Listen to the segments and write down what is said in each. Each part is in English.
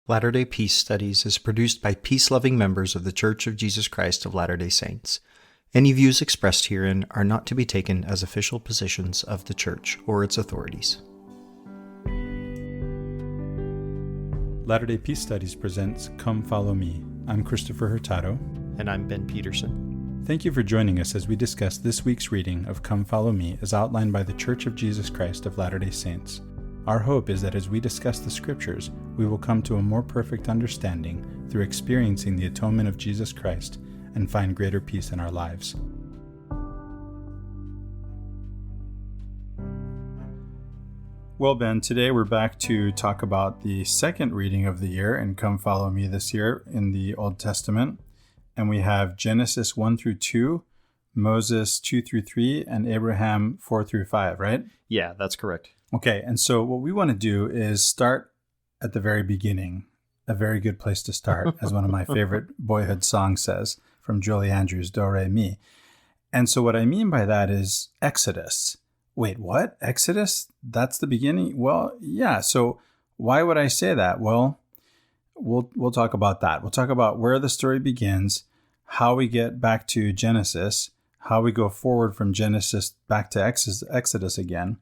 Latter-day Peace Studies is produced by peace-loving members of the Church of Jesus Christ of Latter-day Saints. Any views expressed herein are not to be taken as official positions of the Church or its authorities. Latter-day Peace Studies presents Come Follow Me. I'm Christopher Hurtado. And I'm Ben Peterson. Thank you for joining us as we discuss this week's reading of Come Follow Me as outlined by the Church of Jesus Christ of Latter-day Saints. Our hope is that as we discuss the Scriptures, we will come to a more perfect understanding through experiencing the atonement of Jesus Christ and find greater peace in our lives. Well, Ben, today we're back to talk about the second reading of the year in Come Follow Me this year in the Old Testament. And we have Genesis 1 through 2, Moses 2 through 3, and Abraham 4 through 5, right? Yeah, that's correct. Okay, and so what we want to do is start at the very beginning, a very good place to start, as one of my favorite boyhood songs says, from Julie Andrews, Do, Re, Mi. And so what I mean by that is Exodus. Wait, what? Exodus? That's the beginning? Well, yeah, so why would I say that? Well, we'll talk about that. We'll talk about where the story begins, how we get back to Genesis, how we go forward from Genesis back to Exodus again.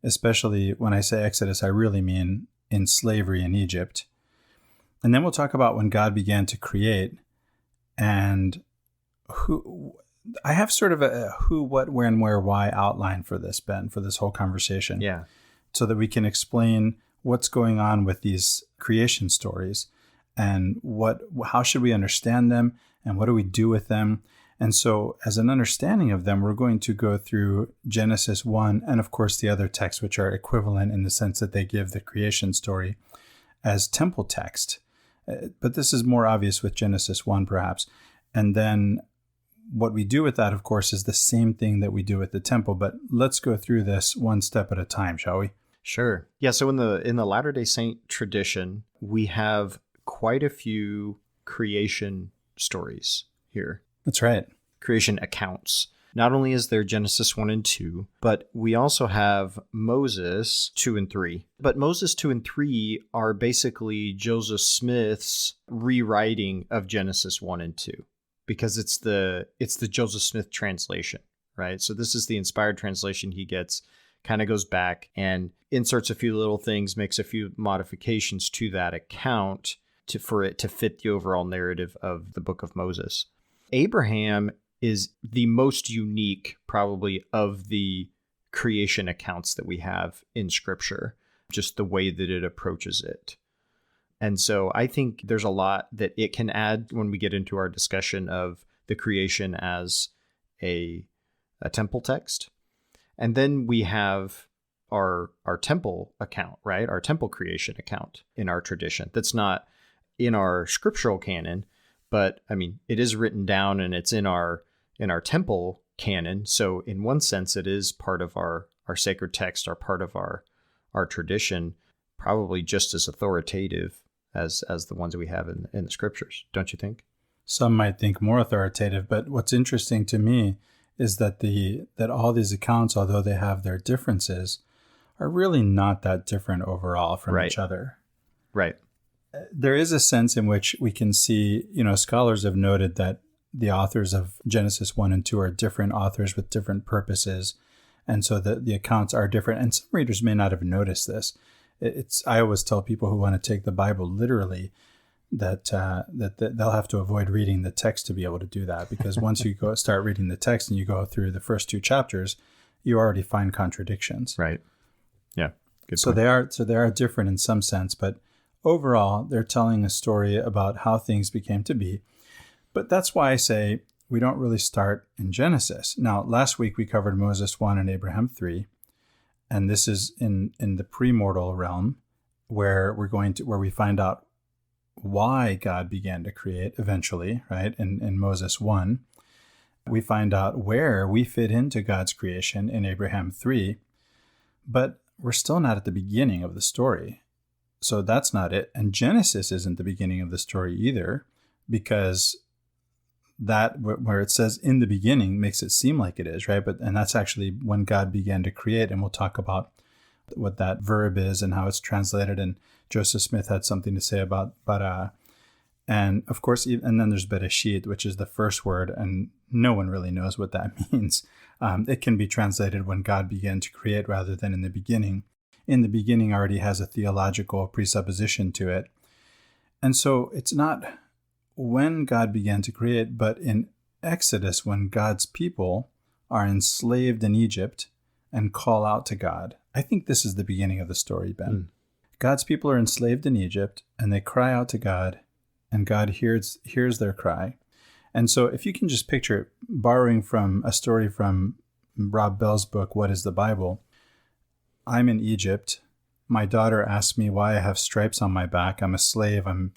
Especially when I say Exodus, I really mean in slavery in Egypt. And then we'll talk about when God began to create and who. I have sort of a who, what, when, where, why outline for this, Ben, for this whole conversation. Yeah. So that we can explain what's going on with these creation stories and how should we understand them and what do we do with them. And so as an understanding of them, we're going to go through Genesis 1 and, of course, the other texts, which are equivalent in the sense that they give the creation story as temple text. But this is more obvious with Genesis 1, perhaps. And then what we do with that, of course, is the same thing that we do with the temple. But let's go through this one step at a time, shall we? Sure. Yeah, so in the Latter-day Saint tradition, we have quite a few creation stories here. That's right. Creation accounts. Not only is there Genesis 1 and 2, but we also have Moses 2 and 3. But Moses 2 and 3 are basically Joseph Smith's rewriting of Genesis 1 and 2, because it's the Joseph Smith translation, right? So this is the inspired translation he gets, kind of goes back and inserts a few little things, makes a few modifications to that account for it to fit the overall narrative of the book of Moses. Abraham is the most unique, probably, of the creation accounts that we have in Scripture, just the way that it approaches it. And so I think there's a lot that it can add when we get into our discussion of the creation as a temple text. And then we have our temple account, right? Our temple creation account in our tradition. That's not in our scriptural canon, but I mean, it is written down and it's in our temple canon. So in one sense, it is part of our sacred text, or part of our tradition, probably just as authoritative as the ones we have in the scriptures, don't you think? Some might think more authoritative, but what's interesting to me is that that all these accounts, although they have their differences, are really not that different overall from each other. Right. There is a sense in which we can see, scholars have noted that the authors of Genesis 1 and 2 are different authors with different purposes. And so the accounts are different. And some readers may not have noticed this. I always tell people who want to take the Bible literally that they'll have to avoid reading the text to be able to do that. Because once you start reading the text and you go through the first two chapters, you already find contradictions. Right. Yeah. Good So point. they are different in some sense, but overall, they're telling a story about how things became to be. But that's why I say we don't really start in Genesis. Now, last week we covered Moses 1 and Abraham 3. And this is in the premortal realm where we find out why God began to create eventually, right? In Moses 1. We find out where we fit into God's creation in Abraham 3. But we're still not at the beginning of the story. So that's not it. And Genesis isn't the beginning of the story either, because that where it says in the beginning makes it seem like it is, right? And that's actually when God began to create. And we'll talk about what that verb is and how it's translated. And Joseph Smith had something to say about bara. And of course, and then there's Bereshit, which is the first word, and no one really knows what that means. It can be translated when God began to create rather than in the beginning. In the beginning already has a theological presupposition to it. And so it's not when God began to create, but in Exodus, when God's people are enslaved in Egypt and call out to God. I think this is the beginning of the story, Ben. God's people are enslaved in Egypt and they cry out to God, and God hears their cry. And so if you can just picture it, borrowing from a story from Rob Bell's book, What is the Bible? I'm in Egypt. My daughter asks me why I have stripes on my back. I'm a slave. I'm,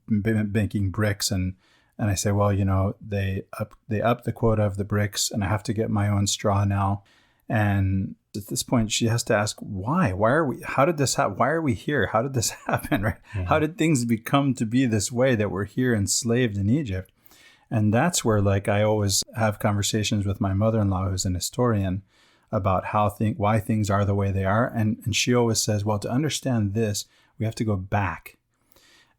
making bricks. And I say, well, they up the quota of the bricks and I have to get my own straw now. And at this point, she has to ask, why? Why are we? How did this happen? Why are we here? How did this happen? Right? Mm-hmm. How did things become to be this way that we're here enslaved in Egypt? And that's where, I always have conversations with my mother-in-law, who's an historian, about why things are the way they are. And she always says, well, to understand this, we have to go back.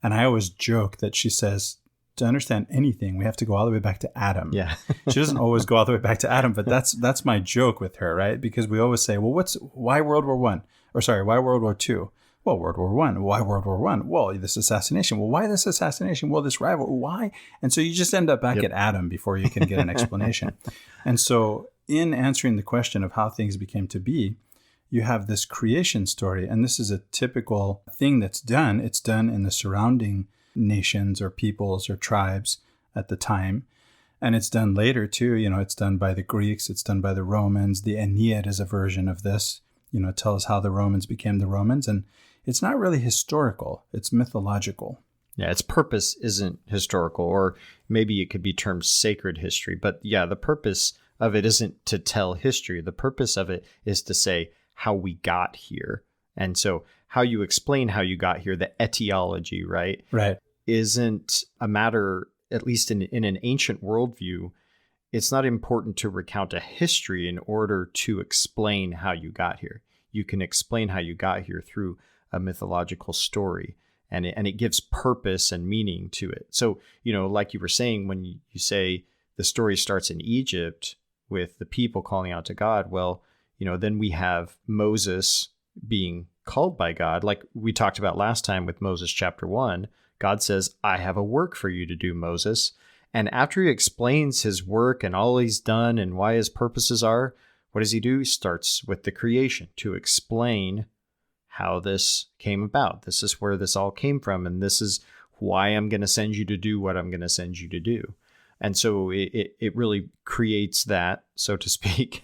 And I always joke that she says, to understand anything, we have to go all the way back to Adam. Yeah. She doesn't always go all the way back to Adam, but that's my joke with her, right? Because we always say, well, why World War I? Why World War II? Well, World War I. Why World War I? Well, this assassination. Well, why this assassination? Well, this rival. Why? And so you just end up back at Adam before you can get an explanation. And so in answering the question of how things became to be, you have this creation story. And this is a typical thing that's done. It's done in the surrounding nations or peoples or tribes at the time. And it's done later too. It's done by the Greeks. It's done by the Romans. The Aeneid is a version of this, tell us how the Romans became the Romans. And it's not really historical. It's mythological. Yeah, its purpose isn't historical, or maybe it could be termed sacred history. But yeah, the purpose of it isn't to tell history. The purpose of it is to say how we got here. And so how you explain how you got here, the etiology, right? Right. Isn't a matter, at least in an ancient worldview. It's not important to recount a history in order to explain how you got here. You can explain how you got here through a mythological story, and it gives purpose and meaning to it. So, like you were saying, when you say the story starts in Egypt with the people calling out to God, well, then we have Moses being called by God. Like we talked about last time with Moses chapter 1, God says, I have a work for you to do, Moses. And after he explains his work and all he's done and why his purposes are, what does he do? He starts with the creation to explain how this came about. This is where this all came from. And this is why I'm going to send you to do what I'm going to send you to do. And so it really creates that, so to speak,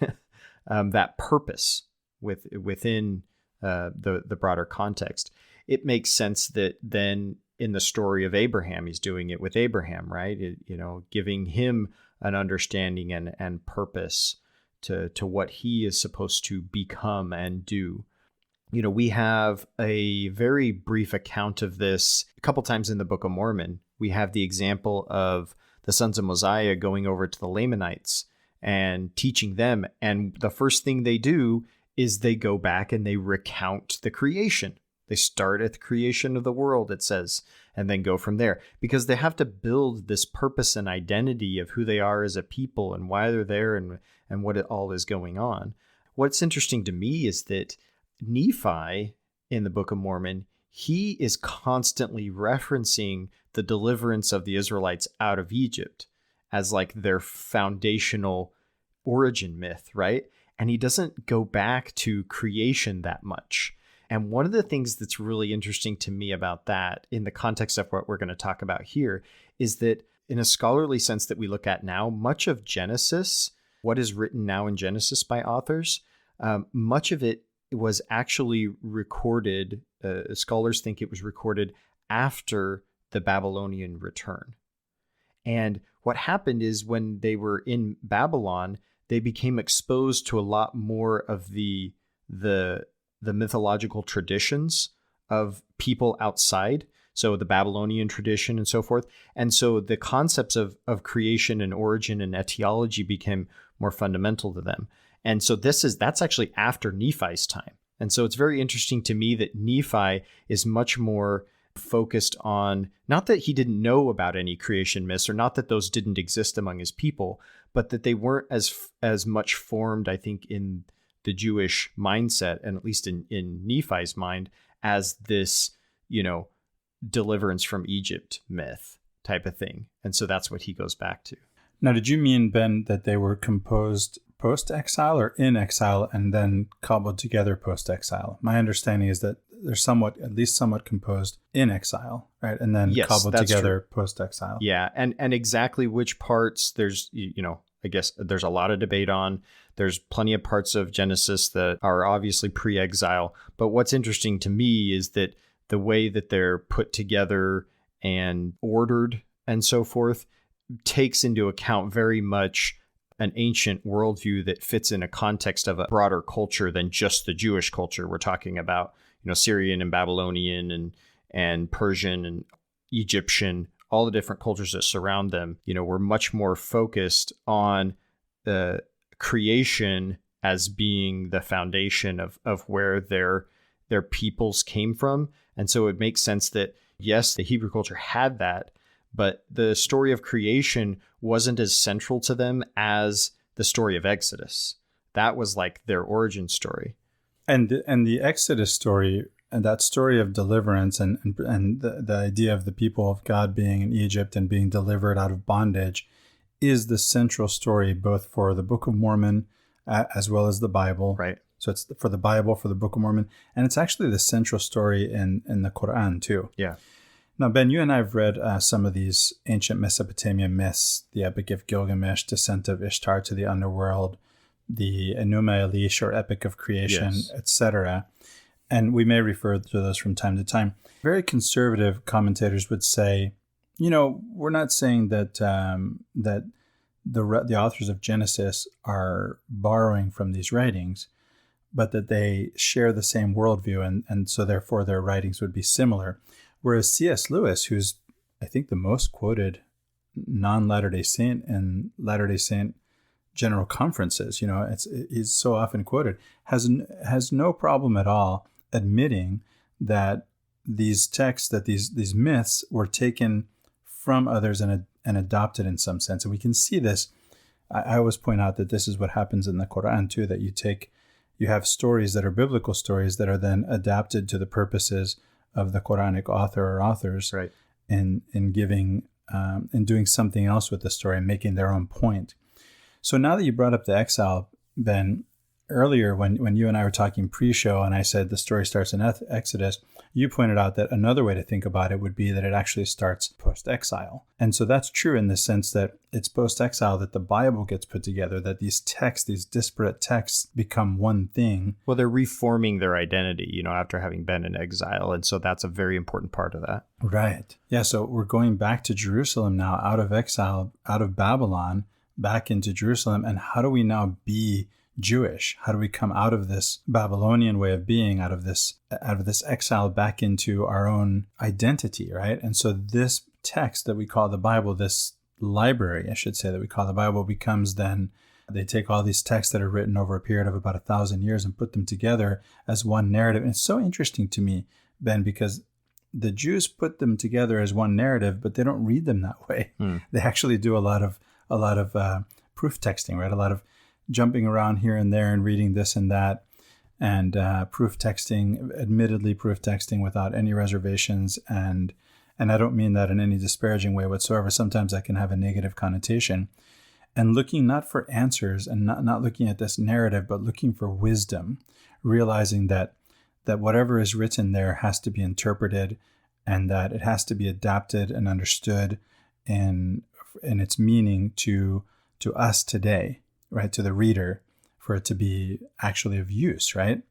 that purpose within the broader context. It makes sense that then in the story of Abraham, he's doing it with Abraham, right? Giving him an understanding and purpose to what he is supposed to become and do. We have a very brief account of this a couple times in the Book of Mormon. We have the example of the sons of Mosiah going over to the Lamanites and teaching them. And the first thing they do is they go back and they recount the creation. They start at the creation of the world, it says, and then go from there, because they have to build this purpose and identity of who they are as a people and why they're there and what it all is going on. What's interesting to me is that Nephi in the Book of Mormon, he is constantly referencing the deliverance of the Israelites out of Egypt as like their foundational origin myth, right? And he doesn't go back to creation that much. And one of the things that's really interesting to me about that in the context of what we're going to talk about here is that in a scholarly sense that we look at now, much of Genesis, what is written now in Genesis by authors, much of it was actually recorded. Scholars think it was recorded after the Babylonian return. And what happened is when they were in Babylon, they became exposed to a lot more of the mythological traditions of people outside. So the Babylonian tradition and so forth. And so the concepts of creation and origin and etiology became more fundamental to them. And so that's actually after Nephi's time. And so it's very interesting to me that Nephi is much more focused on, not that he didn't know about any creation myths, or not that those didn't exist among his people, but that they weren't as much formed, I think, in the Jewish mindset, and at least in Nephi's mind, as this, deliverance from Egypt myth type of thing. And so that's what he goes back to. Now, did you mean, Ben, that they were composed post-exile or in exile and then cobbled together post-exile? My understanding is that they're at least somewhat composed in exile, right? And then cobbled together post-exile. Yeah, and exactly which parts, there's, I guess there's a lot of debate on. There's plenty of parts of Genesis that are obviously pre-exile. But what's interesting to me is that the way that they're put together and ordered and so forth takes into account very much an ancient worldview that fits in a context of a broader culture than just the Jewish culture. We're talking about, Syrian and Babylonian and Persian and Egyptian, all the different cultures that surround them. We're much more focused on the creation as being the foundation of where their peoples came from. And so it makes sense that, yes, the Hebrew culture had that, but the story of creation wasn't as central to them as the story of Exodus. That was like their origin story. And the Exodus story, and that story of deliverance and the idea of the people of God being in Egypt and being delivered out of bondage, is the central story both for the Book of Mormon as well as the Bible. Right. So it's for the Bible, for the Book of Mormon, and it's actually the central story in the Quran too. Yeah. Now, Ben, you and I have read some of these ancient Mesopotamian myths, the Epic of Gilgamesh, descent of Ishtar to the underworld, the Enuma Elish, or Epic of Creation, yes, etc. And we may refer to those from time to time. Very conservative commentators would say, we're not saying that that the authors of Genesis are borrowing from these writings, but that they share the same worldview, and so therefore their writings would be similar. Whereas C.S. Lewis, who's, I think, the most quoted non-Latter-day Saint in Latter-day Saint general conferences, he's so often quoted, has no problem at all admitting that these texts, that these myths were taken from others and adopted in some sense. And we can see this. I always point out that this is what happens in the Quran too, that you have stories that are biblical stories that are then adapted to the purposes of the Quranic author or authors, right, in giving in doing something else with the story and making their own point. So now that you brought up the exile, Ben, earlier when you and I were talking pre-show and I said the story starts in Exodus, you pointed out that another way to think about it would be that it actually starts post-exile. And so that's true in the sense that it's post-exile that the Bible gets put together, that these texts, these disparate texts, become one thing. Well, they're reforming their identity, after having been in exile. And so that's a very important part of that. Right. Yeah, so we're going back to Jerusalem now, out of exile, out of Babylon, back into Jerusalem. And how do we now be Jewish? How do we come out of this Babylonian way of being, out of this exile, back into our own identity, right? And so this text that we call the Bible, this library, I should say, that we call the Bible, becomes then, they take all these texts that are written over a period of about 1,000 years and put them together as one narrative. And it's so interesting to me, Ben, because the Jews put them together as one narrative, but they don't read them that way. They actually do a lot of proof texting, right? A lot of jumping around here and there and reading this and that, and proof texting, admittedly proof texting without any reservations. And I don't mean that in any disparaging way whatsoever. Sometimes that can have a negative connotation. And looking not for answers and not looking at this narrative, but looking for wisdom, realizing that whatever is written there has to be interpreted and that it has to be adapted and understood in its meaning to us today, right, to the reader, for it to be actually of use, right?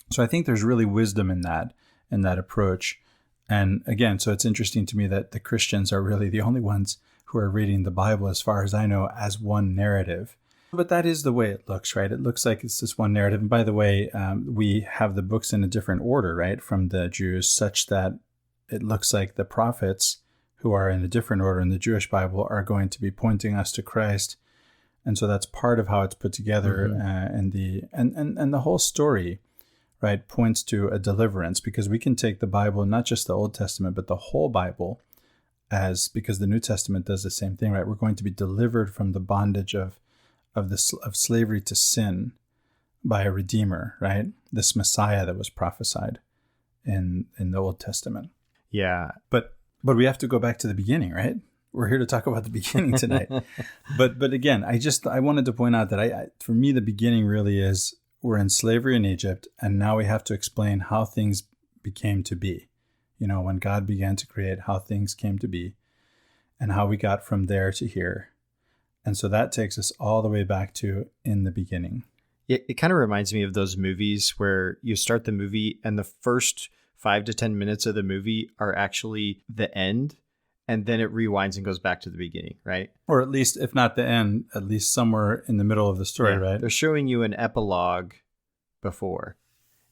So I think there's really wisdom in that approach. And again, so it's interesting to me that the Christians are really the only ones who are reading the Bible, as far as I know, as one narrative. But that is the way it looks, right? It looks like it's this one narrative. And by the way, we have the books in a different order, right, from the Jews, such that it looks like the prophets, who are in a different order in the Jewish Bible, are going to be pointing us to Christ. And so that's part of how it's put together. And the whole story right, points to a deliverance, because we can take the Bible, not just the Old Testament, but the whole Bible, because the New Testament does the same thing, right? We're going to be delivered from the bondage of slavery to sin by a Redeemer, right? This Messiah that was prophesied in the Old Testament. Yeah. But we have to go back to the beginning, right? We're here to talk about the beginning tonight. But again, I wanted to point out that for me, the beginning really is we're in slavery in Egypt, and now we have to explain how things became to be. When God began to create, how things came to be, and how we got from there to here. And so that takes us all the way back to in the beginning. It kind of reminds me of those movies where you start the movie and the first 5 to 10 minutes of the movie are actually the end, and then it rewinds and goes back to the beginning, right? Or at least, if not the end, at least somewhere in the middle of the story, right? They're showing you an epilogue before.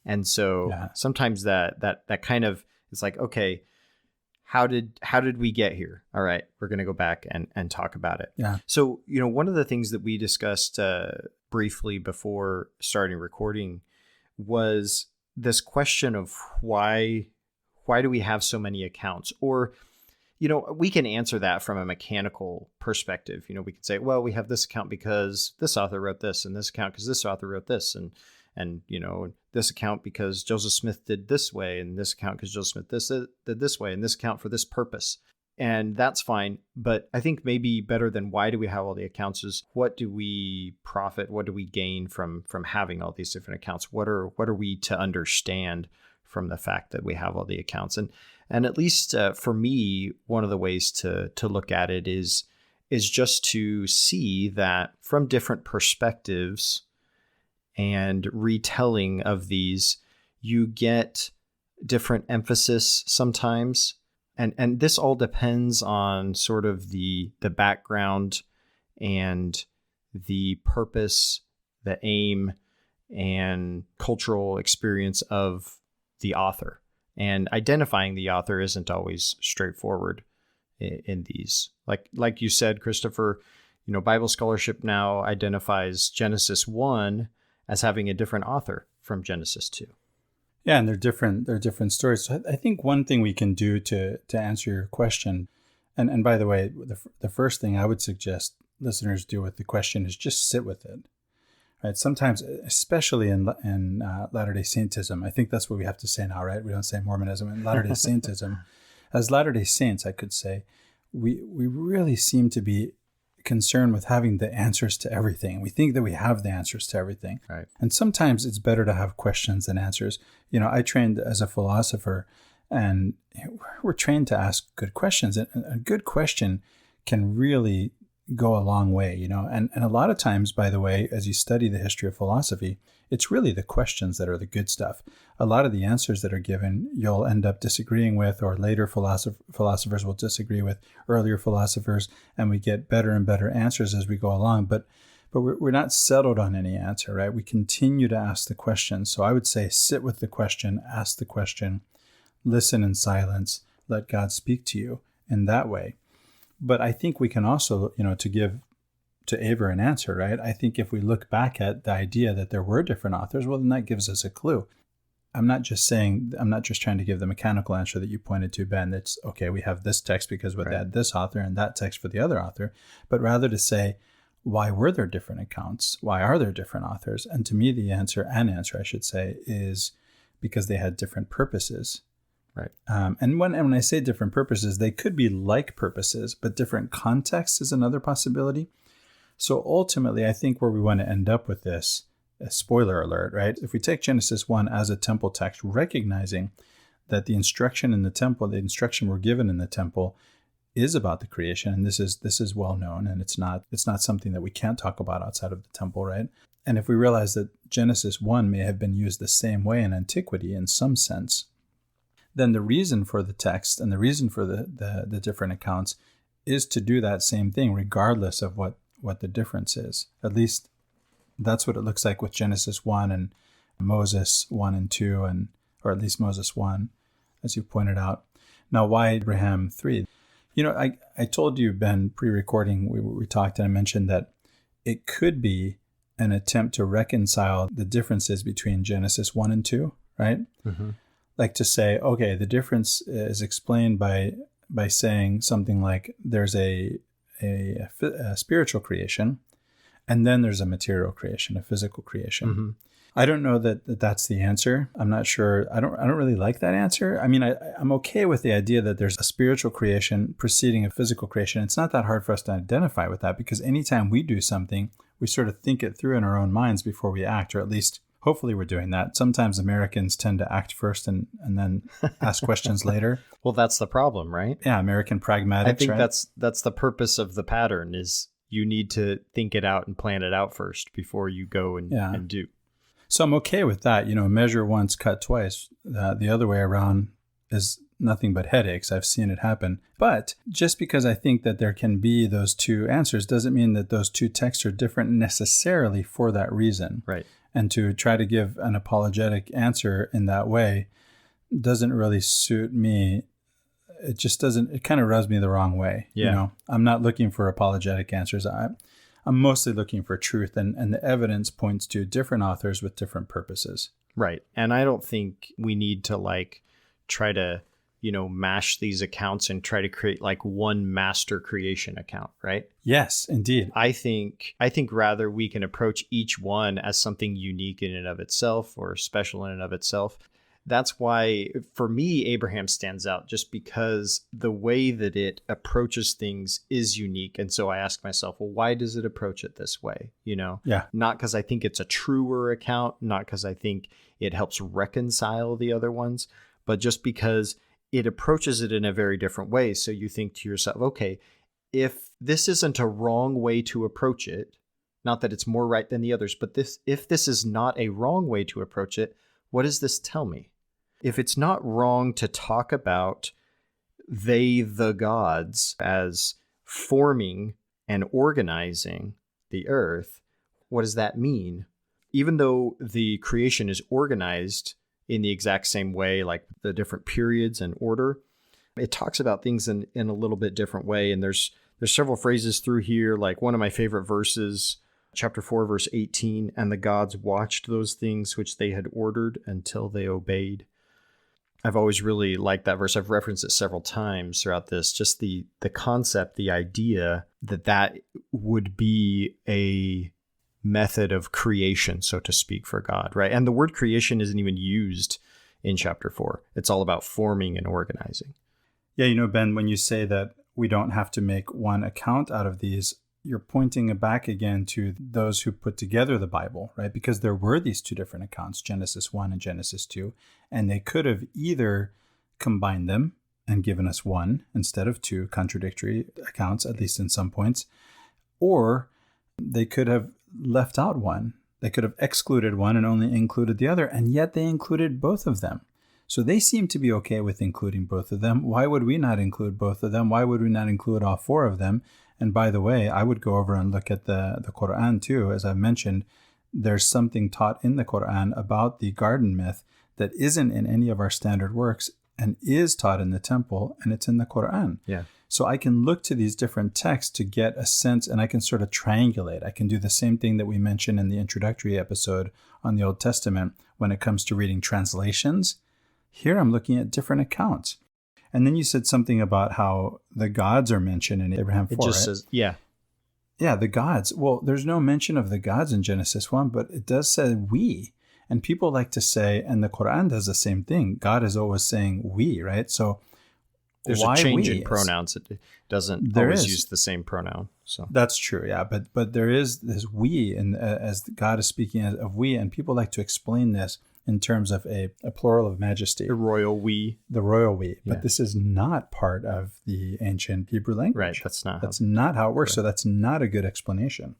And so sometimes that kind of, it's like, okay, how did we get here? All right, we're going to go back and talk about it. Yeah. So, one of the things that we discussed briefly before starting recording was this question of why do we have so many accounts? Or, we can answer that from a mechanical perspective. We can say, well, we have this account because this author wrote this, and this account because this author wrote this, and this account because Joseph Smith did this way, and this account because Joseph Smith did this way, and this account for this purpose. And that's fine. But I think maybe better than why do we have all the accounts is what do we profit? What do we gain from having all these different accounts? What are we to understand from the fact that we have all the accounts? And at least for me, one of the ways to look at it is just to see that from different perspectives and retelling of these, you get different emphasis sometimes. And this all depends on sort of the background and the purpose, the aim, and cultural experience of the author. And identifying the author isn't always straightforward in these. Like you said, Christopher, Bible scholarship now identifies Genesis 1 as having a different author from Genesis 2. Yeah, and they're different stories. So I think one thing we can do to answer your question, and by the way, the first thing I would suggest listeners do with the question is just sit with it. Right? Sometimes, especially in Latter-day Saintism, I think that's what we have to say now, right? We don't say Mormonism. In Latter-day Saintism, as Latter-day Saints, I could say, we really seem to be concerned with having the answers to everything. We think that we have the answers to everything. Right. And sometimes it's better to have questions than answers. I trained as a philosopher, and we're trained to ask good questions. And a good question can really go a long way, And a lot of times, by the way, as you study the history of philosophy, it's really the questions that are the good stuff. A lot of the answers that are given, you'll end up disagreeing with, or later philosophers will disagree with earlier philosophers, and we get better and better answers as we go along. But we're not settled on any answer, right? We continue to ask the question. So I would say sit with the question, ask the question, listen in silence, let God speak to you in that way. But I think we can also, to give to Aver an answer, right? I think if we look back at the idea that there were different authors, well, then that gives us a clue. I'm not just trying to give the mechanical answer that you pointed to, Ben. It's, okay, we have this text because we had this author and that text for the other author, but rather to say, why were there different accounts? Why are there different authors? And to me, the answer, I should say, is because they had different purposes. Right. And when I say different purposes, they could be like purposes, but different contexts is another possibility. So ultimately, I think where we want to end up with this, a spoiler alert, right? If we take Genesis 1 as a temple text, recognizing that the instruction in the temple, the instruction we're given in the temple, is about the creation, and this is well known, and it's not something that we can't talk about outside of the temple, right? And if we realize that Genesis 1 may have been used the same way in antiquity in some sense, then the reason for the text and the reason for the different accounts is to do that same thing, regardless of what the difference is. At least that's what it looks like with Genesis 1 and Moses 1 and 2, or at least Moses 1, as you pointed out. Now, why Abraham 3? I told you, Ben, pre-recording, we talked, and I mentioned that it could be an attempt to reconcile the differences between Genesis 1 and 2, right? Mm-hmm. Like to say, okay, the difference is explained by saying something like there's a spiritual creation, and then there's a material creation, a physical creation. Mm-hmm. I don't know that that's the answer. I'm not sure. I don't really like that answer. I mean, I'm okay with the idea that there's a spiritual creation preceding a physical creation. It's not that hard for us to identify with that, because anytime we do something, we sort of think it through in our own minds before we act, or at least hopefully we're doing that. Sometimes Americans tend to act first and then ask questions later. Well, that's the problem, right? Yeah, American pragmatics, I think right? that's the purpose of the pattern, is you need to think it out and plan it out first before you go and do. So I'm okay with that. Measure once, cut twice. The other way around is nothing but headaches. I've seen it happen. But just because I think that there can be those two answers doesn't mean that those two texts are different necessarily for that reason. Right. And to try to give an apologetic answer in that way doesn't really suit me. It just doesn't, it kind of rubs me the wrong way. Yeah. I'm not looking for apologetic answers. I'm mostly looking for truth, and the evidence points to different authors with different purposes. Right. And I don't think we need to try to, mash these accounts and try to create one master creation account, right? Yes, indeed. I think rather we can approach each one as something unique in and of itself, or special in and of itself. That's why, for me, Abraham stands out, just because the way that it approaches things is unique. And so I ask myself, well, why does it approach it this way? Yeah. Not because I think it's a truer account, not because I think it helps reconcile the other ones, but just because it approaches it in a very different way. So you think to yourself, okay, if this isn't a wrong way to approach it, not that it's more right than the others, but if this is not a wrong way to approach it, what does this tell me? If it's not wrong to talk about the gods as forming and organizing the earth, what does that mean? Even though the creation is organized in the exact same way, like the different periods and order, it talks about things in a little bit different way. And there's several phrases through here, like one of my favorite verses, chapter 4, verse 18, and the gods watched those things which they had ordered until they obeyed. I've always really liked that verse. I've referenced it several times throughout this, just the concept, the idea that would be a method of creation, so to speak, for God, right? And the word creation isn't even used in chapter 4. It's all about forming and organizing. Yeah, Ben, when you say that we don't have to make one account out of these, you're pointing back again to those who put together the Bible, right? Because there were these two different accounts, Genesis 1 and Genesis 2, and they could have either combined them and given us one instead of two contradictory accounts, at least in some points, or they could have left out one. They could have excluded one and only included the other, and yet they included both of them. So they seem to be okay with including both of them. Why would we not include both of them? Why would we not include all four of them? And by the way, I would go over and look at the Quran too. As I mentioned, there's something taught in the Quran about the garden myth that isn't in any of our standard works and is taught in the temple, and it's in the Quran. Yeah. So I can look to these different texts to get a sense, and I can sort of triangulate. I can do the same thing that we mentioned in the introductory episode on the Old Testament when it comes to reading translations. Here I'm looking at different accounts. And then you said something about how the gods are mentioned in Abraham 4, It just right? says, yeah. Yeah, the gods. Well, there's no mention of the gods in Genesis 1, but it does say we. And people like to say, and the Quran does the same thing, God is always saying we, right? So there's why a change we? in pronouns. It doesn't There always is. use the same pronoun. So That's true, yeah. But there is this we, and as God is speaking of we, and people like to explain this in terms of a plural of majesty. the royal we. The royal we. But Yeah. this is not part of the ancient Hebrew language. Right, that's not how- not how it works. Right. So that's not a good explanation.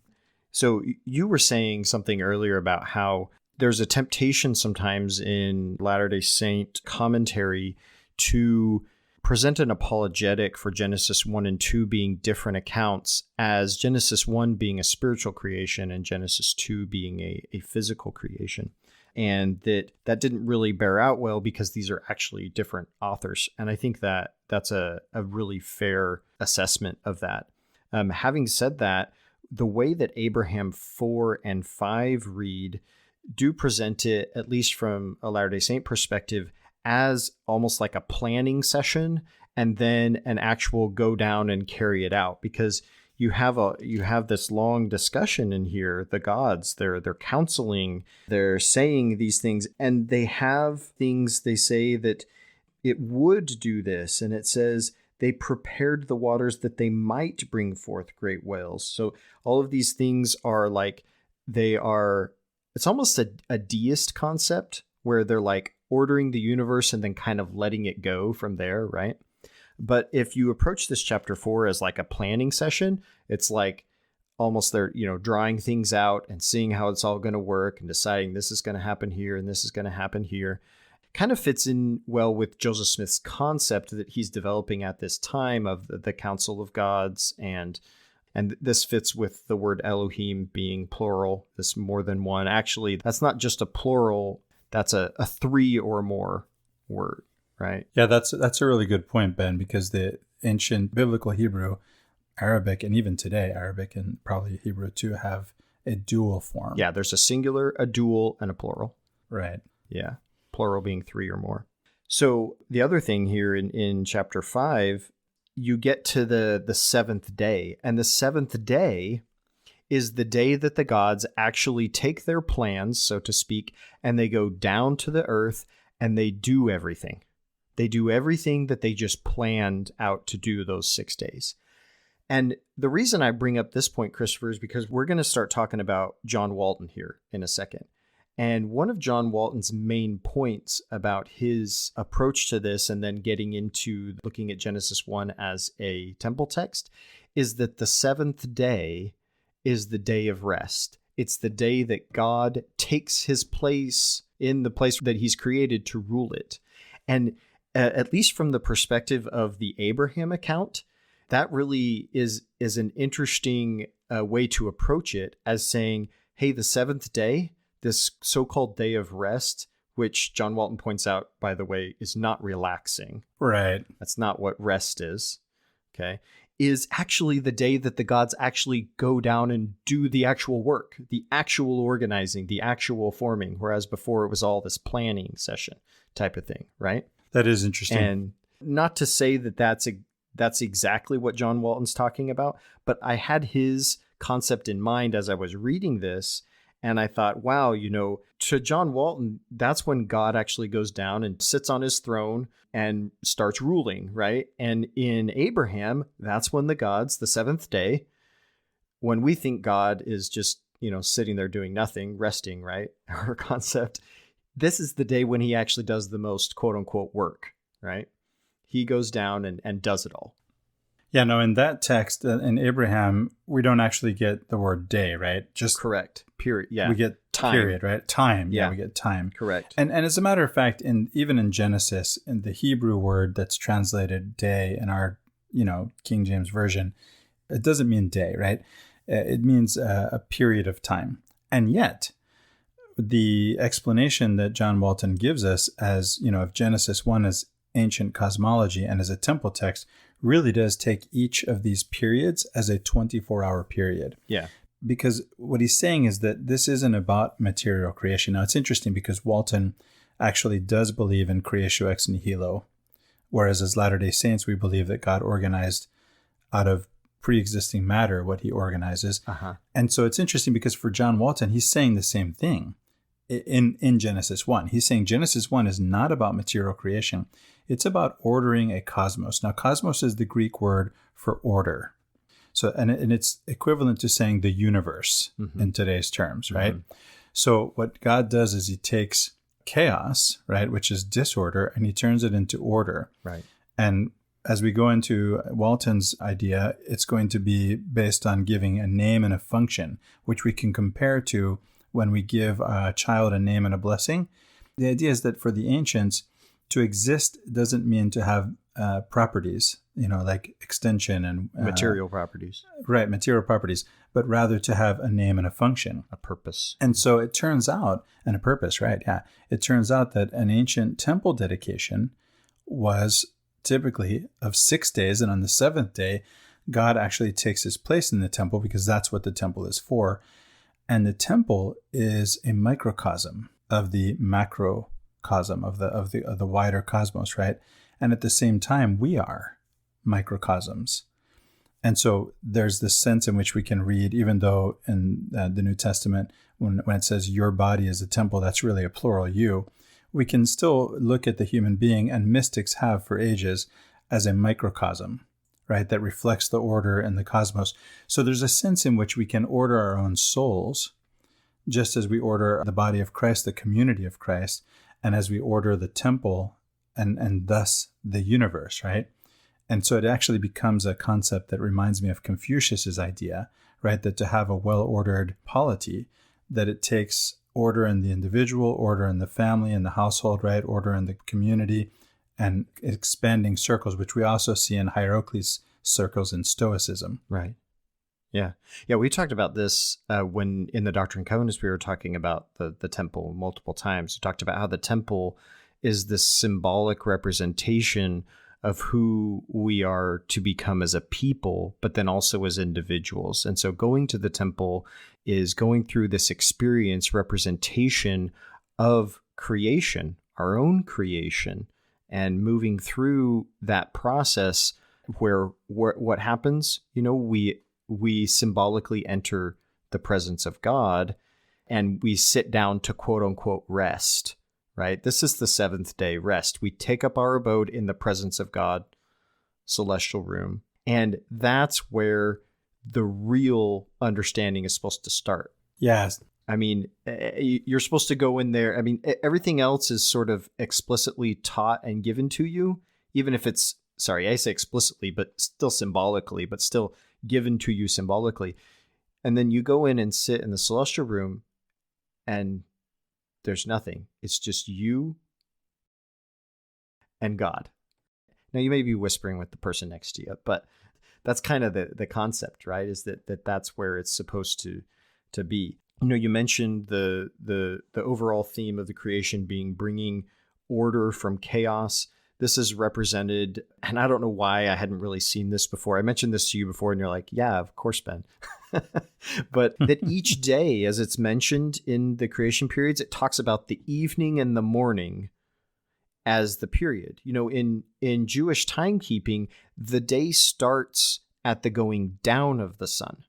So you were saying something earlier about how there's a temptation sometimes in Latter-day Saint commentary to present an apologetic for Genesis 1 and 2 being different accounts, as Genesis 1 being a spiritual creation and Genesis 2 being a physical creation. And that didn't really bear out well because these are actually different authors. And I think that's a really fair assessment of that. Having said that, the way that Abraham 4 and 5 read do present it, at least from a Latter-day Saint perspective, as almost like a planning session and then an actual go down and carry it out, because you have this long discussion in here. The gods, they're counseling, they're saying these things, and they have things they say that it would do this, and it says they prepared the waters that they might bring forth great whales. So all of these things are like, it's almost a deist concept where they're like ordering the universe and then kind of letting it go from there, right? But if you approach this chapter 4 as like a planning session, it's like almost they're, drawing things out and seeing how it's all going to work and deciding this is going to happen here and this is going to happen here. Kind of fits in well with Joseph Smith's concept that he's developing at this time of the Council of Gods, and this fits with the word Elohim being plural, this more than one. Actually, that's not just a plural, that's a three or more word. Right. Yeah, that's a really good point, Ben, because the ancient biblical Hebrew, Arabic, and even today, Arabic and probably Hebrew too, have a dual form. Yeah, there's a singular, a dual, and a plural. Right. Yeah, plural being three or more. So the other thing here in chapter 5, you get to the seventh day, and the seventh day is the day that the gods actually take their plans, so to speak, and they go down to the earth and they do everything. They do everything that they just planned out to do those 6 days. And the reason I bring up this point, Christopher, is because we're going to start talking about John Walton here in a second. And one of John Walton's main points about his approach to this, and then getting into looking at Genesis 1 as a temple text, is that the seventh day is the day of rest. It's the day that God takes his place in the place that he's created to rule it. And at least from the perspective of the Abraham account, that really is an interesting way to approach it, as saying, hey, the seventh day, this so-called day of rest, which John Walton points out, by the way, is not relaxing. Right. That's not what rest is. Okay. Is actually the day that the gods actually go down and do the actual work, the actual organizing, the actual forming, whereas before it was all this planning session type of thing, right? That is interesting. And not to say that that's exactly what John Walton's talking about, but I had his concept in mind as I was reading this, and I thought, wow, to John Walton, that's when God actually goes down and sits on his throne and starts ruling, right? And in Abraham, that's when the gods, the seventh day, when we think God is just, sitting there doing nothing, resting, right? Our concept. This is the day when he actually does the most quote unquote work, right? He goes down and does it all. Yeah, no, in that text, in Abraham, we don't actually get the word day, right? Just correct. Period. Yeah. We get time. Period, right? Time. Yeah, we get time. Correct. And as a matter of fact, even in Genesis, in the Hebrew word that's translated day in our, King James Version, it doesn't mean day, right? It means a period of time. And yet, the explanation that John Walton gives us as, of Genesis 1 as ancient cosmology and as a temple text really does take each of these periods as a 24-hour period. Yeah. Because what he's saying is that this isn't about material creation. Now, it's interesting because Walton actually does believe in creatio ex nihilo, whereas as Latter-day Saints, we believe that God organized out of pre-existing matter what he organizes. Uh-huh. And so it's interesting because for John Walton, he's saying the same thing in Genesis 1. He's saying Genesis 1 is not about material creation. It's about ordering a cosmos. Now, cosmos is the Greek word for order. So, and it's equivalent to saying the universe in today's terms, right? Mm-hmm. So what God does is he takes chaos, right, which is disorder, and he turns it into order. Right. And as we go into Walton's idea, it's going to be based on giving a name and a function, which we can compare to when we give a child a name and a blessing. The idea is that for the ancients, to exist doesn't mean to have properties, like extension and material properties. Right, material properties, but rather to have a name and a function. A purpose. And so it turns out, and a purpose, right? Yeah. It turns out that an ancient temple dedication was typically of 6 days, and on the seventh day, God actually takes his place in the temple because that's what the temple is for. And the temple is a microcosm of the macrocosm of the wider cosmos, right? And at the same time, we are microcosms. And so there's this sense in which we can read, even though in the New Testament, when it says your body is a temple, that's really a plural you. We can still look at the human being, and mystics have for ages, as a microcosm, right? That reflects the order in the cosmos. So there's a sense in which we can order our own souls, just as we order the body of Christ, the community of Christ, and as we order the temple and thus the universe, right? And so it actually becomes a concept that reminds me of Confucius's idea, right? That to have a well-ordered polity, that it takes order in the individual, order in the family, in the household, right? Order in the community, and expanding circles, which we also see in hierarchies circles in Stoicism. Right. Yeah. Yeah, we talked about this when in the Doctrine and Covenants we were talking about the temple multiple times. We talked about how the temple is this symbolic representation of who we are to become as a people, but then also as individuals. And so going to the temple is going through this experience, representation of creation, our own creation, and moving through that process where what happens, we symbolically enter the presence of God and we sit down to quote unquote rest. Right? This is the seventh day rest. We take up our abode in the presence of God, celestial room. And that's where the real understanding is supposed to start. Yes. I mean, you're supposed to go in there. I mean, everything else is sort of explicitly taught and given to you, even if it's, I say explicitly, but still symbolically, but still given to you symbolically. And then you go in and sit in the celestial room and there's nothing. It's just you and God. Now, you may be whispering with the person next to you, but that's kind of the concept, right? Is that's where it's supposed to be. You mentioned the overall theme of the creation being bringing order from chaos. This is represented, and I don't know why I hadn't really seen this before. I mentioned this to you before, and you're like, yeah, of course, Ben. But that each day, as it's mentioned in the creation periods, it talks about the evening and the morning as the period. In Jewish timekeeping, the day starts at the going down of the sun,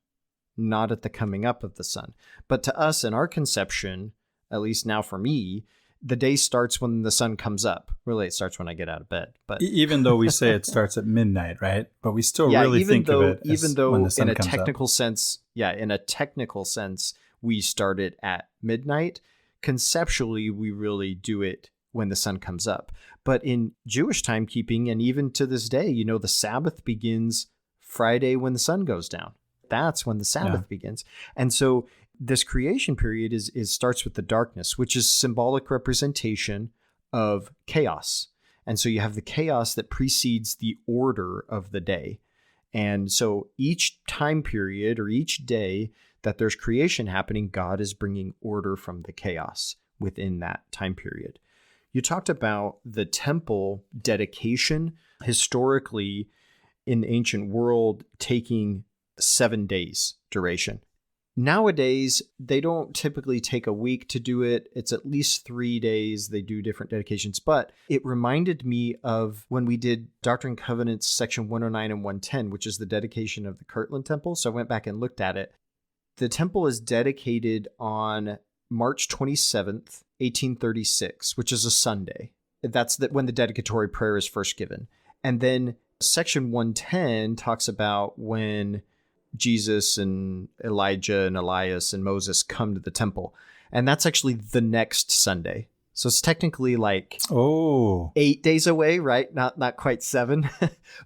not at the coming up of the sun. But to us, in our conception, at least now for me, the day starts when the sun comes up. Really, it starts when I get out of bed. But even though we say it starts at midnight, right? But we still really think of it as when the sun comes up. In a technical sense, we start it at midnight. Conceptually, we really do it when the sun comes up. But in Jewish timekeeping, and even to this day, the Sabbath begins Friday when the sun goes down. That's when the Sabbath begins. And so this creation period is starts with the darkness, which is symbolic representation of chaos. And so you have the chaos that precedes the order of the day. And so each time period or each day that there's creation happening, God is bringing order from the chaos within that time period. You talked about the temple dedication historically in the ancient world taking 7 days duration. Nowadays, they don't typically take a week to do it. It's at least 3 days. They do different dedications. But it reminded me of when we did Doctrine and Covenants section 109 and 110, which is the dedication of the Kirtland temple. So I went back and looked at it. The temple is dedicated on March 27th, 1836, which is a Sunday. That's when the dedicatory prayer is first given. And then section 110 talks about when Jesus and Elijah and Elias and Moses come to the temple. And that's actually the next Sunday. So it's technically like 8 days away, right? Not quite 7.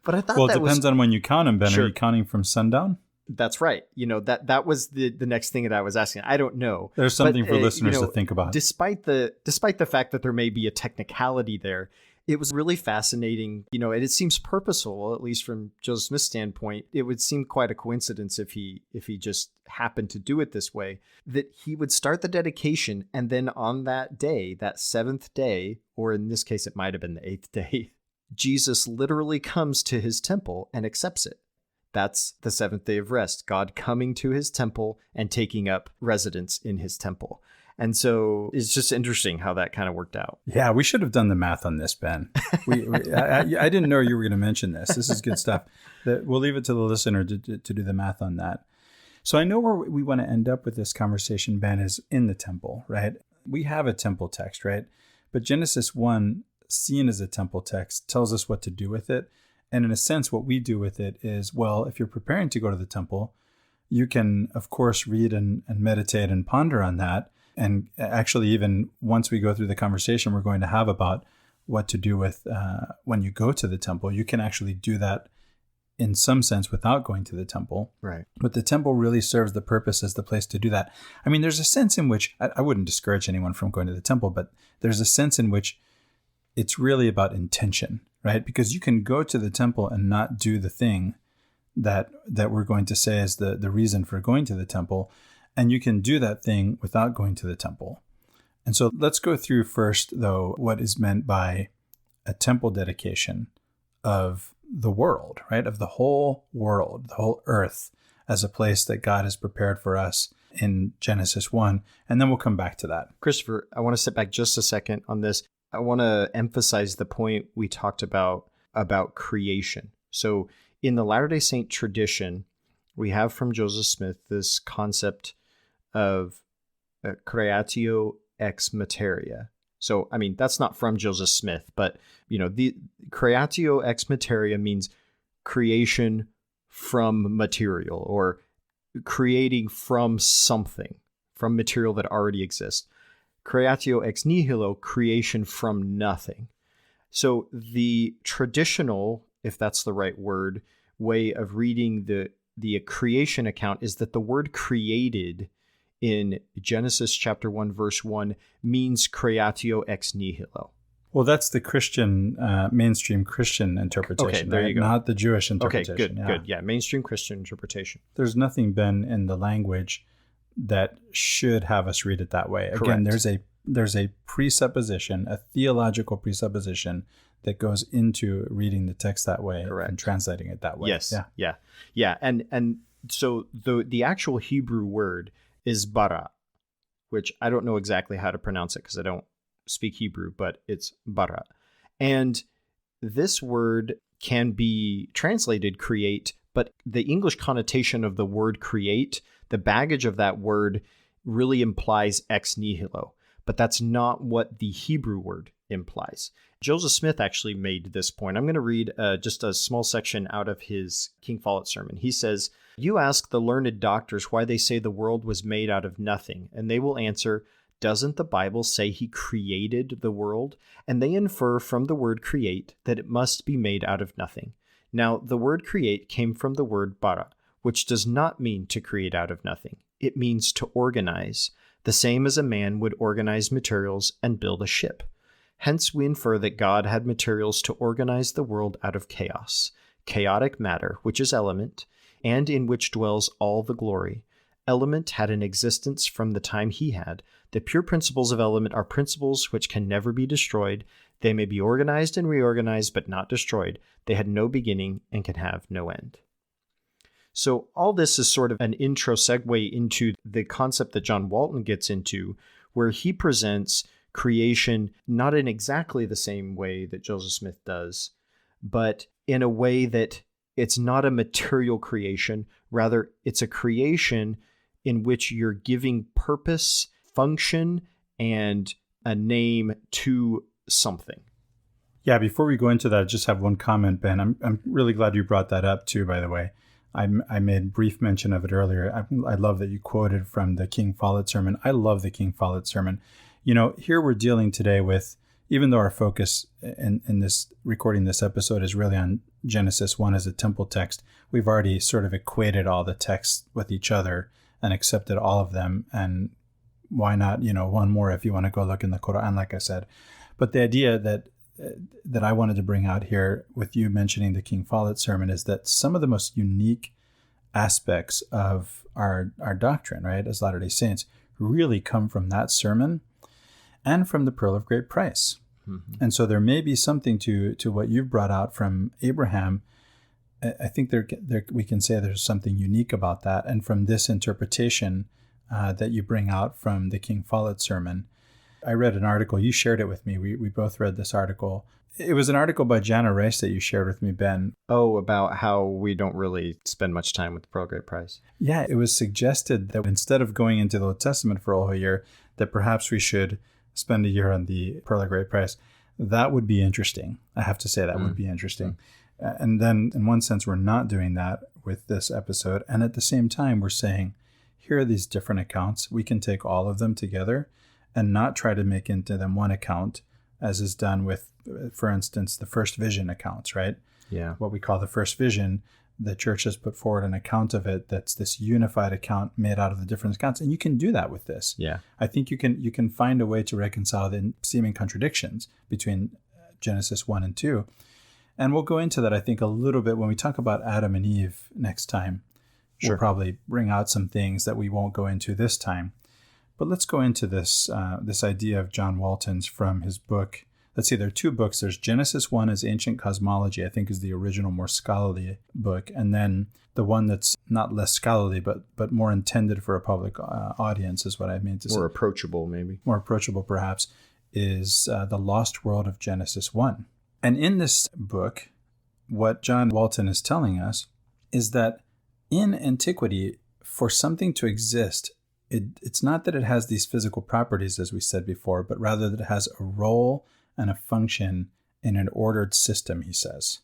But I thought it depends on when you count them, Ben. Sure. Are you counting from sundown? That's right. That was the next thing that I was asking. I don't know. There's something for listeners to think about. Despite the fact that there may be a technicality there, it was really fascinating, and it seems purposeful, at least from Joseph Smith's standpoint. It would seem quite a coincidence if he just happened to do it this way, that he would start the dedication, and then on that day, that 7th day, or in this case, it might have been the 8th day, Jesus literally comes to his temple and accepts it. That's the seventh day of rest, God coming to his temple and taking up residence in his temple. And so it's just interesting how that kind of worked out. Yeah, we should have done the math on this, Ben. I didn't know you were going to mention this. This is good stuff. We'll leave it to the listener to do the math on that. So I know where we want to end up with this conversation, Ben, is in the temple, right? We have a temple text, right? But Genesis 1, seen as a temple text, tells us what to do with it. And in a sense, what we do with it is, well, if you're preparing to go to the temple, you can, of course, read and meditate and ponder on that. And actually, even once we go through the conversation we're going to have about what to do with when you go to the temple, you can actually do that in some sense without going to the temple. Right. But the temple really serves the purpose as the place to do that. I mean, there's a sense in which, I wouldn't discourage anyone from going to the temple, but there's a sense in which it's really about intention, right? Because you can go to the temple and not do the thing that we're going to say is the reason for going to the temple. And you can do that thing without going to the temple. And so let's go through first, though, what is meant by a temple dedication of the world, right? Of the whole world, the whole earth, as a place that God has prepared for us in Genesis 1. And then we'll come back to that. Christopher, I want to step back just a second on this. I want to emphasize the point we talked about creation. So in the Latter-day Saint tradition, we have from Joseph Smith this concept of creatio ex materia. So, I mean, that's not from Joseph Smith, but, the creatio ex materia means creation from material, or creating from something, from material that already exists. Creatio ex nihilo, creation from nothing. So the traditional, if that's the right word, way of reading the creation account is that the word created in Genesis chapter 1, verse 1 means creatio ex nihilo. Well, that's the Christian, mainstream Christian interpretation, okay, there right? you go. Not the Jewish interpretation. Okay, good. Yeah, mainstream Christian interpretation. There's nothing, Ben, in the language that should have us read it that way. Correct. Again, there's a presupposition, a theological presupposition that goes into reading the text that way. Correct. And translating it that way. Yes. Yeah. And so the actual Hebrew word is bara, which I don't know exactly how to pronounce it because I don't speak Hebrew, but it's bara. And this word can be translated create, but the English connotation of the word create, the baggage of that word really implies ex nihilo, but that's not what the Hebrew word implies. Joseph Smith actually made this point. I'm going to read just a small section out of his King Follett sermon. He says, "You ask the learned doctors why they say the world was made out of nothing, and they will answer, doesn't the Bible say he created the world? And they infer from the word create that it must be made out of nothing. Now, the word create came from the word bara, which does not mean to create out of nothing. It means to organize, the same as a man would organize materials and build a ship. Hence, we infer that God had materials to organize the world out of chaos, chaotic matter, which is element, and in which dwells all the glory. Element had an existence from the time he had. The pure principles of element are principles which can never be destroyed. They may be organized and reorganized, but not destroyed. They had no beginning and can have no end." So all this is sort of an intro segue into the concept that John Walton gets into, where he presents creation not in exactly the same way that Joseph Smith does, but in a way that it's not a material creation. Rather, it's a creation in which you're giving purpose, function, and a name to something. Yeah, before we go into that, I just have one comment, Ben. I'm really glad you brought that up too, by the way. I made brief mention of it earlier. I love that you quoted from the King Follett sermon. I love the King Follett sermon. Here we're dealing today with, even though our focus in this recording this episode is really on Genesis 1 as a temple text, we've already sort of equated all the texts with each other and accepted all of them. And why not, one more if you want to go look in the Quran, like I said. But the idea that I wanted to bring out here with you mentioning the King Follett sermon is that some of the most unique aspects of our doctrine, right, as Latter-day Saints, really come from that sermon and from the Pearl of Great Price. Mm-hmm. And so there may be something to what you've brought out from Abraham I think there we can say there's something unique about that. And from this interpretation that you bring out from the King Follett sermon, I read an article. You shared it with me. We both read this article. It was an article by Jana Rice that you shared with me, Ben. Oh, about how we don't really spend much time with the Pearl of Great Price. Yeah, it was suggested that instead of going into the Old Testament for a whole year, that perhaps we should spend a year on the Pearl of Great Price. That would be interesting. I have to say that would be interesting. And then in one sense, we're not doing that with this episode. And at the same time, we're saying, here are these different accounts. We can take all of them together and not try to make into them one account, as is done with, for instance, the first vision accounts, right? Yeah. What we call the first vision, the church has put forward an account of it that's this unified account made out of the different accounts. And you can do that with this. Yeah. I think you can find a way to reconcile the seeming contradictions between Genesis 1 and 2. And we'll go into that, I think, a little bit when we talk about Adam and Eve next time. Sure. We'll probably bring out some things that we won't go into this time. But let's go into this idea of John Walton's from his book. Let's see, there are two books. There's Genesis 1 is Ancient Cosmology, I think is the original, more scholarly book. And then the one that's not less scholarly, but more intended for a public audience is what I mean to say. More approachable, maybe. More approachable, perhaps, is The Lost World of Genesis 1. And in this book, what John Walton is telling us is that in antiquity, for something to exist, it's not that it has these physical properties, as we said before, but rather that it has a role and a function in an ordered system, he says.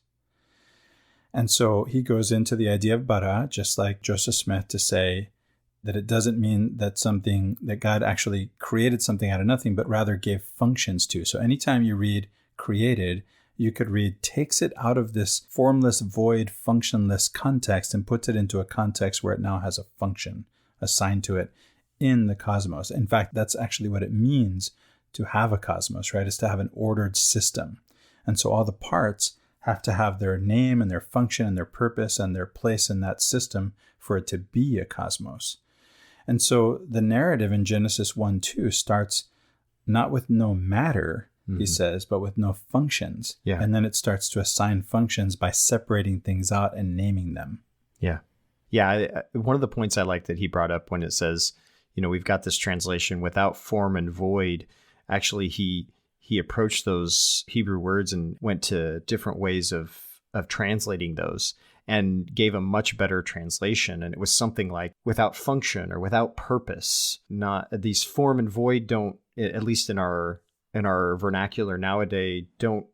And so he goes into the idea of bara, just like Joseph Smith, to say that it doesn't mean that God actually created something out of nothing, but rather gave functions to. So anytime you read created, you could read takes it out of this formless, void, functionless context and puts it into a context where it now has a function assigned to it in the cosmos. In fact, that's actually what it means to have a cosmos, right? Is to have an ordered system. And so all the parts have to have their name and their function and their purpose and their place in that system for it to be a cosmos. And so the narrative in Genesis 1-2 starts not with no matter, he says, but with no functions. Yeah. And then it starts to assign functions by separating things out and naming them. Yeah. Yeah. One of the points I like that he brought up when it says, we've got this translation without form and void. Actually, he approached those Hebrew words and went to different ways of translating those and gave a much better translation. And it was something like without function or without purpose. Not these form and void don't, at least in our vernacular nowadays, don't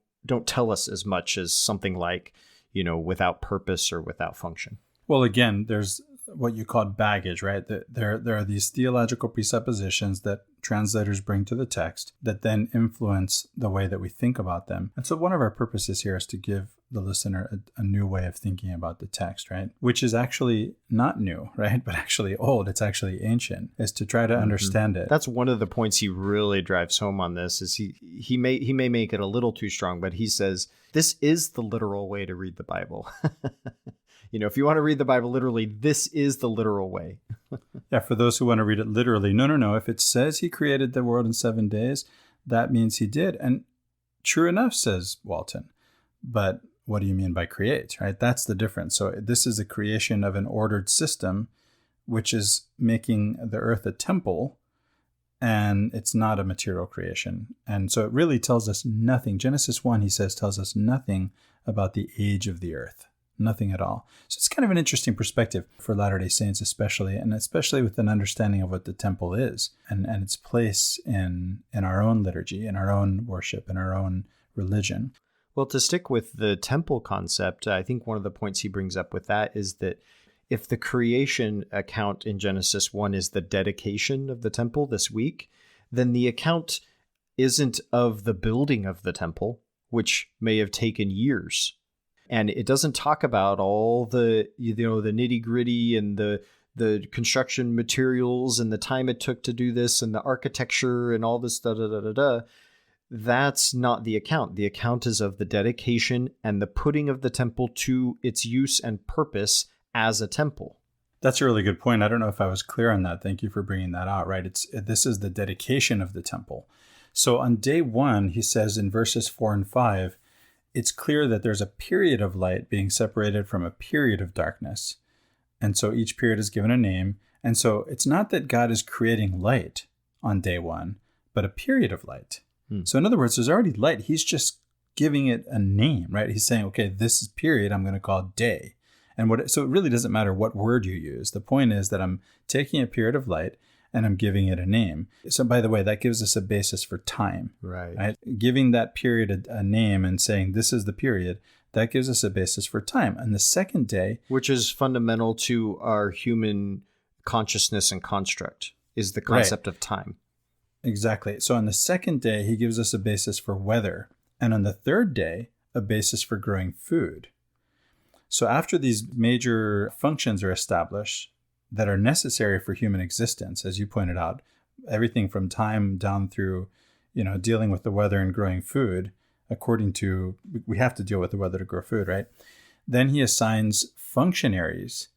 tell us as much as something like, without purpose or without function. Well, again, there's what you call baggage, right? There are these theological presuppositions that translators bring to the text that then influence the way that we think about them. And so one of our purposes here is to give the listener a new way of thinking about the text, right? Which is actually not new, right? But actually old. It's actually ancient, is to try to understand it. That's one of the points he really drives home on this, is he may make it a little too strong, but he says, this is the literal way to read the Bible. If you want to read the Bible literally, this is the literal way. Yeah, for those who want to read it literally, no. If it says he created the world in 7 days, that means he did. And true enough, says Walton. But what do you mean by create, right? That's the difference. So this is a creation of an ordered system, which is making the earth a temple, and it's not a material creation. And so it really tells us nothing. Genesis 1, he says, tells us nothing about the age of the earth. Nothing at all. So it's kind of an interesting perspective for Latter-day Saints, especially with an understanding of what the temple is and its place in our own liturgy, in our own worship, in our own religion. Well, to stick with the temple concept, I think one of the points he brings up with that is that if the creation account in Genesis 1 is the dedication of the temple this week, then the account isn't of the building of the temple, which may have taken years. And it doesn't talk about all the, the nitty gritty and the construction materials and the time it took to do this and the architecture and all this That's not the account. The account is of the dedication and the putting of the temple to its use and purpose as a temple. That's a really good point. I don't know if I was clear on that. Thank you for bringing that out, right? This is the dedication of the temple. So on day 1, he says in verses 4 and 5, it's clear that there's a period of light being separated from a period of darkness. And so each period is given a name. And so it's not that God is creating light on day one, but a period of light. So in other words, there's already light. He's just giving it a name, right? He's saying, okay, this is period I'm going to call day. So it really doesn't matter what word you use. The point is that I'm taking a period of light and I'm giving it a name. So by the way, that gives us a basis for time, right? Giving that period a name and saying this is the period, that gives us a basis for time. And the second day, which is fundamental to our human consciousness and construct, is the concept of time. Exactly. So on the second day, he gives us a basis for weather. And on the third day, a basis for growing food. So after these major functions are established that are necessary for human existence, as you pointed out, everything from time down through, dealing with the weather and growing food, we have to deal with the weather to grow food, right? Then he assigns functionaries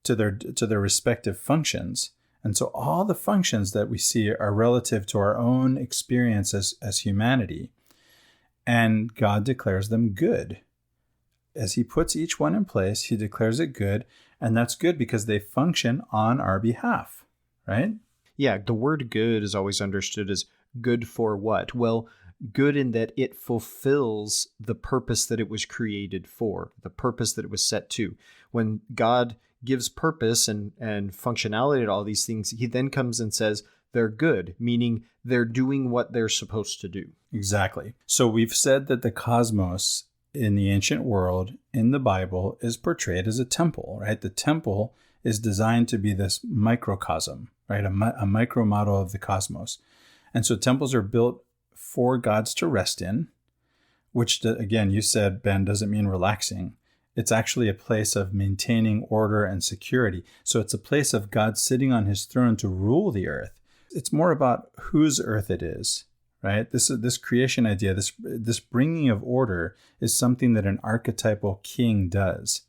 to their respective functions. And so all the functions that we see are relative to our own experience as humanity. And God declares them good. As he puts each one in place, he declares it good. And that's good because they function on our behalf, right? Yeah, the word good is always understood as good for what? Well, good in that it fulfills the purpose that it was created for, the purpose that it was set to. When God gives purpose and functionality to all these things, he then comes and says they're good, meaning they're doing what they're supposed to do. Exactly. So we've said that the cosmos in the ancient world, in the Bible, is portrayed as a temple, right? The temple is designed to be this microcosm, right? A micro model of the cosmos. And so temples are built for gods to rest in, which, again, you said, Ben, doesn't mean relaxing. It's actually a place of maintaining order and security. So it's a place of God sitting on his throne to rule the earth. It's more about whose earth it is, right? This creation idea, this bringing of order is something that an archetypal king does.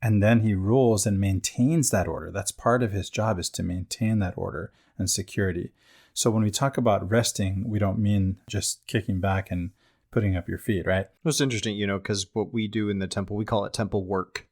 And then he rules and maintains that order. That's part of his job, is to maintain that order and security. So when we talk about resting, we don't mean just kicking back and putting up your feet, right? It's interesting, because what we do in the temple, we call it temple work.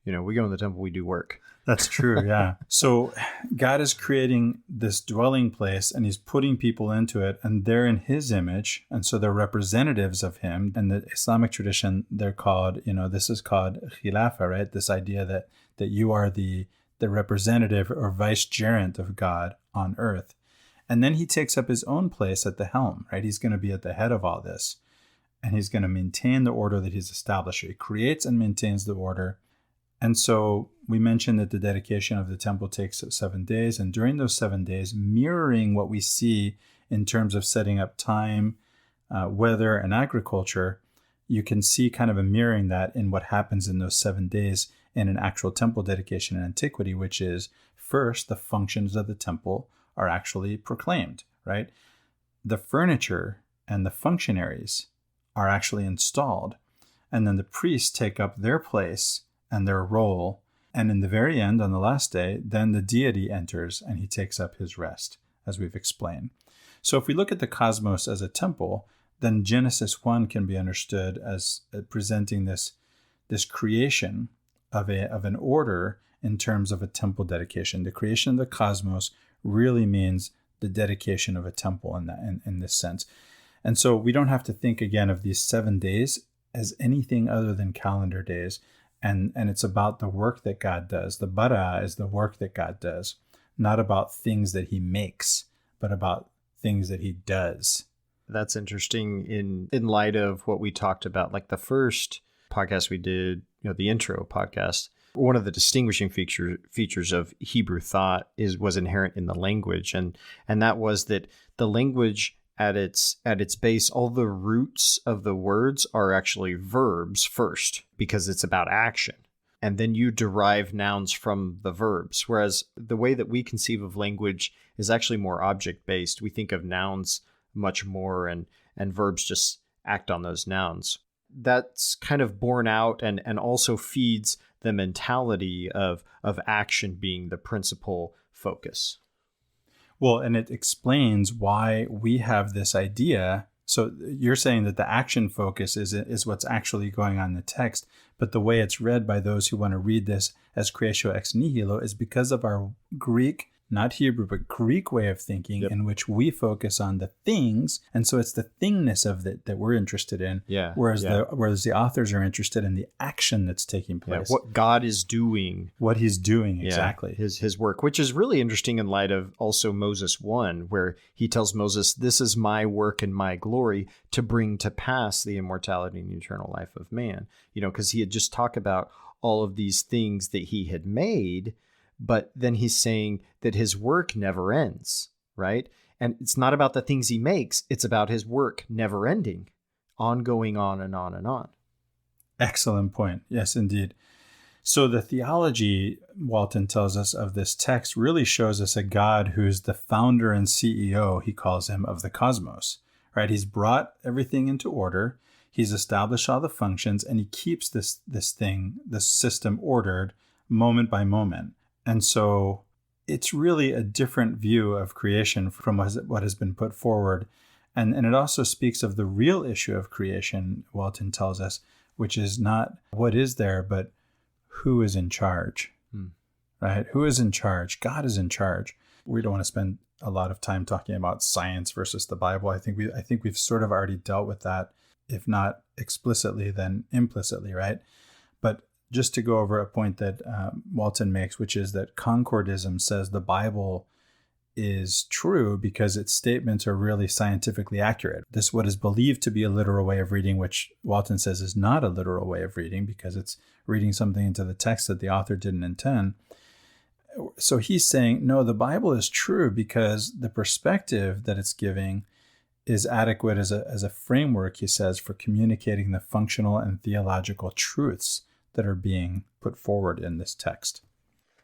We go in the temple, we do work. That's true, yeah. So God is creating this dwelling place and he's putting people into it, and they're in his image. And so they're representatives of him. In the Islamic tradition, they're called, this is called khilafa, right? This idea that you are the representative or vicegerent of God on earth. And then he takes up his own place at the helm, right? He's going to be at the head of all this. And he's going to maintain the order that he's established. He creates and maintains the order. And so we mentioned that the dedication of the temple takes 7 days. And during those 7 days, mirroring what we see in terms of setting up time, weather, and agriculture, you can see kind of a mirroring that in what happens in those 7 days in an actual temple dedication in antiquity, which is first, the functions of the temple are actually proclaimed, right? The furniture and the functionaries are actually installed. And then the priests take up their place and their role. And in the very end, on the last day, then the deity enters and he takes up his rest, as we've explained. So if we look at the cosmos as a temple, then Genesis 1 can be understood as presenting this creation of an order in terms of a temple dedication. The creation of the cosmos really means the dedication of a temple in this sense. And so we don't have to think again of these 7 days as anything other than calendar days. And it's about the work that God does. The bara is the work that God does, not about things that he makes, but about things that he does. That's interesting in light of what we talked about, like the first podcast we did, the intro podcast. One of the distinguishing features of Hebrew thought was inherent in the language, and that was that the language at its base, all the roots of the words are actually verbs first, because it's about action. And then you derive nouns from the verbs. Whereas the way that we conceive of language is actually more object-based. We think of nouns much more, and verbs just act on those nouns. That's kind of borne out and also feeds the mentality of action being the principal focus. Well, and it explains why we have this idea So you're saying that the action focus is what's actually going on in the text, but the way it's read by those who want to read this as creatio ex nihilo is because of our Greek, not Hebrew, but Greek way of thinking, in which we focus on the things. And so it's the thingness of it that we're interested in. Whereas the authors are interested in the action that's taking place. What God is doing. What he's doing, exactly. His work, which is really interesting in light of also Moses 1, where he tells Moses, this is my work and my glory to bring to pass the immortality and eternal life of man. Because he had just talked about all of these things that he had made, but then he's saying that his work never ends, right? And it's not about the things he makes. It's about his work never ending, ongoing on and on and on. Excellent point. Yes, indeed. So the theology, Walton tells us, of this text really shows us a God who's the founder and CEO, he calls him, of the cosmos, right? He's brought everything into order. He's established all the functions, and he keeps this system ordered moment by moment. And so it's really a different view of creation from what has been put forward. And it also speaks of the real issue of creation, Walton tells us, which is not what is there, but who is in charge, right? Who is in charge? God is in charge. We don't want to spend a lot of time talking about science versus the Bible. I think we've sort of already dealt with that, if not explicitly, then implicitly, right? But just to go over a point that Walton makes, which is that Concordism says the Bible is true because its statements are really scientifically accurate. This what is believed to be a literal way of reading, which Walton says is not a literal way of reading because it's reading something into the text that the author didn't intend. So he's saying, no, the Bible is true because the perspective that it's giving is adequate as a framework, he says, for communicating the functional and theological truths that are being put forward in this text.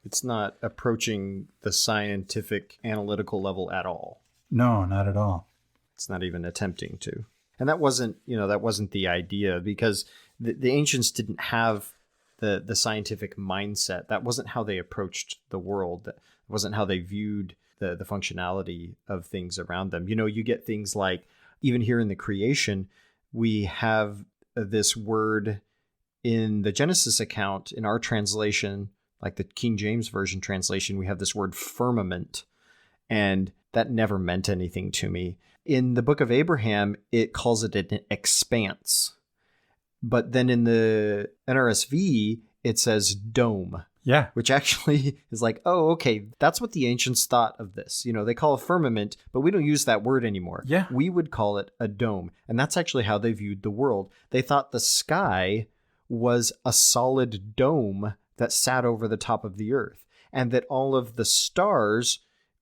It's not approaching the scientific analytical level at all. No, not at all. It's not even attempting to. And that wasn't the idea, because the ancients didn't have the scientific mindset. That wasn't how they approached the world. That wasn't how they viewed the functionality of things around them. You get things like, even here in the creation, we have this word in the Genesis account, in our translation, like the King James Version translation, we have this word firmament, and that never meant anything to me. In the book of Abraham, it calls it an expanse. But then in the NRSV, it says dome. Yeah. Which actually is like, oh, okay, that's what the ancients thought of this. They call it firmament, but we don't use that word anymore. Yeah. We would call it a dome. And that's actually how they viewed the world. They thought the sky was a solid dome that sat over the top of the earth, and that all of the stars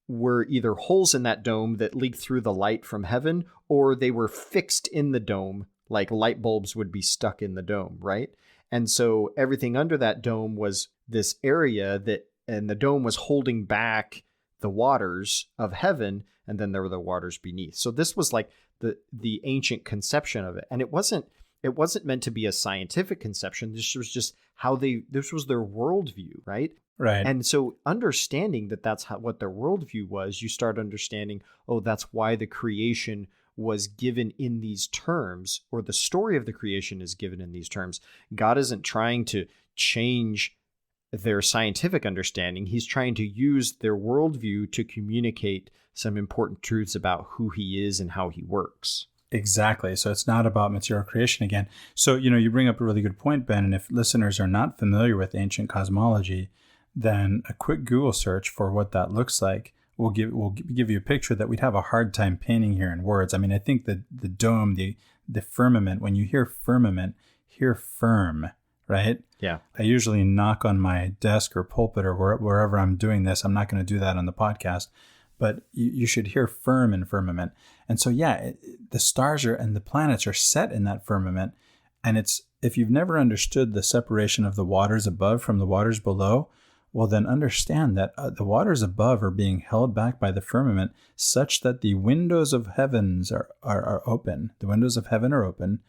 were either holes in that dome that leaked through the light from heaven, or they were fixed in the dome, like light bulbs would be stuck in the dome, right? And so everything under that dome was this area and the dome was holding back the waters of heaven, and then there were the waters beneath. So this was like the ancient conception of it. And it wasn't meant to be a scientific conception. This was just this was their worldview, right? Right. And so understanding that that's what their worldview was, you start understanding, oh, that's why the creation was given in these terms, or the story of the creation is given in these terms. God isn't trying to change their scientific understanding. He's trying to use their worldview to communicate some important truths about who he is and how he works. Exactly. So it's not about material creation again. So, you bring up a really good point, Ben, and if listeners are not familiar with ancient cosmology, then a quick Google search for what that looks like will give you a picture that we'd have a hard time painting here in words. I mean, I think the dome, the firmament, when you hear firmament, hear firm, right? Yeah. I usually knock on my desk or pulpit or wherever I'm doing this. I'm not going to do that on the podcast. But you should hear firm in firmament. And so, the stars and the planets are set in that firmament. And if you've never understood the separation of the waters above from the waters below, well, then understand that the waters above are being held back by the firmament such that the windows of heavens are open. The windows of heaven are open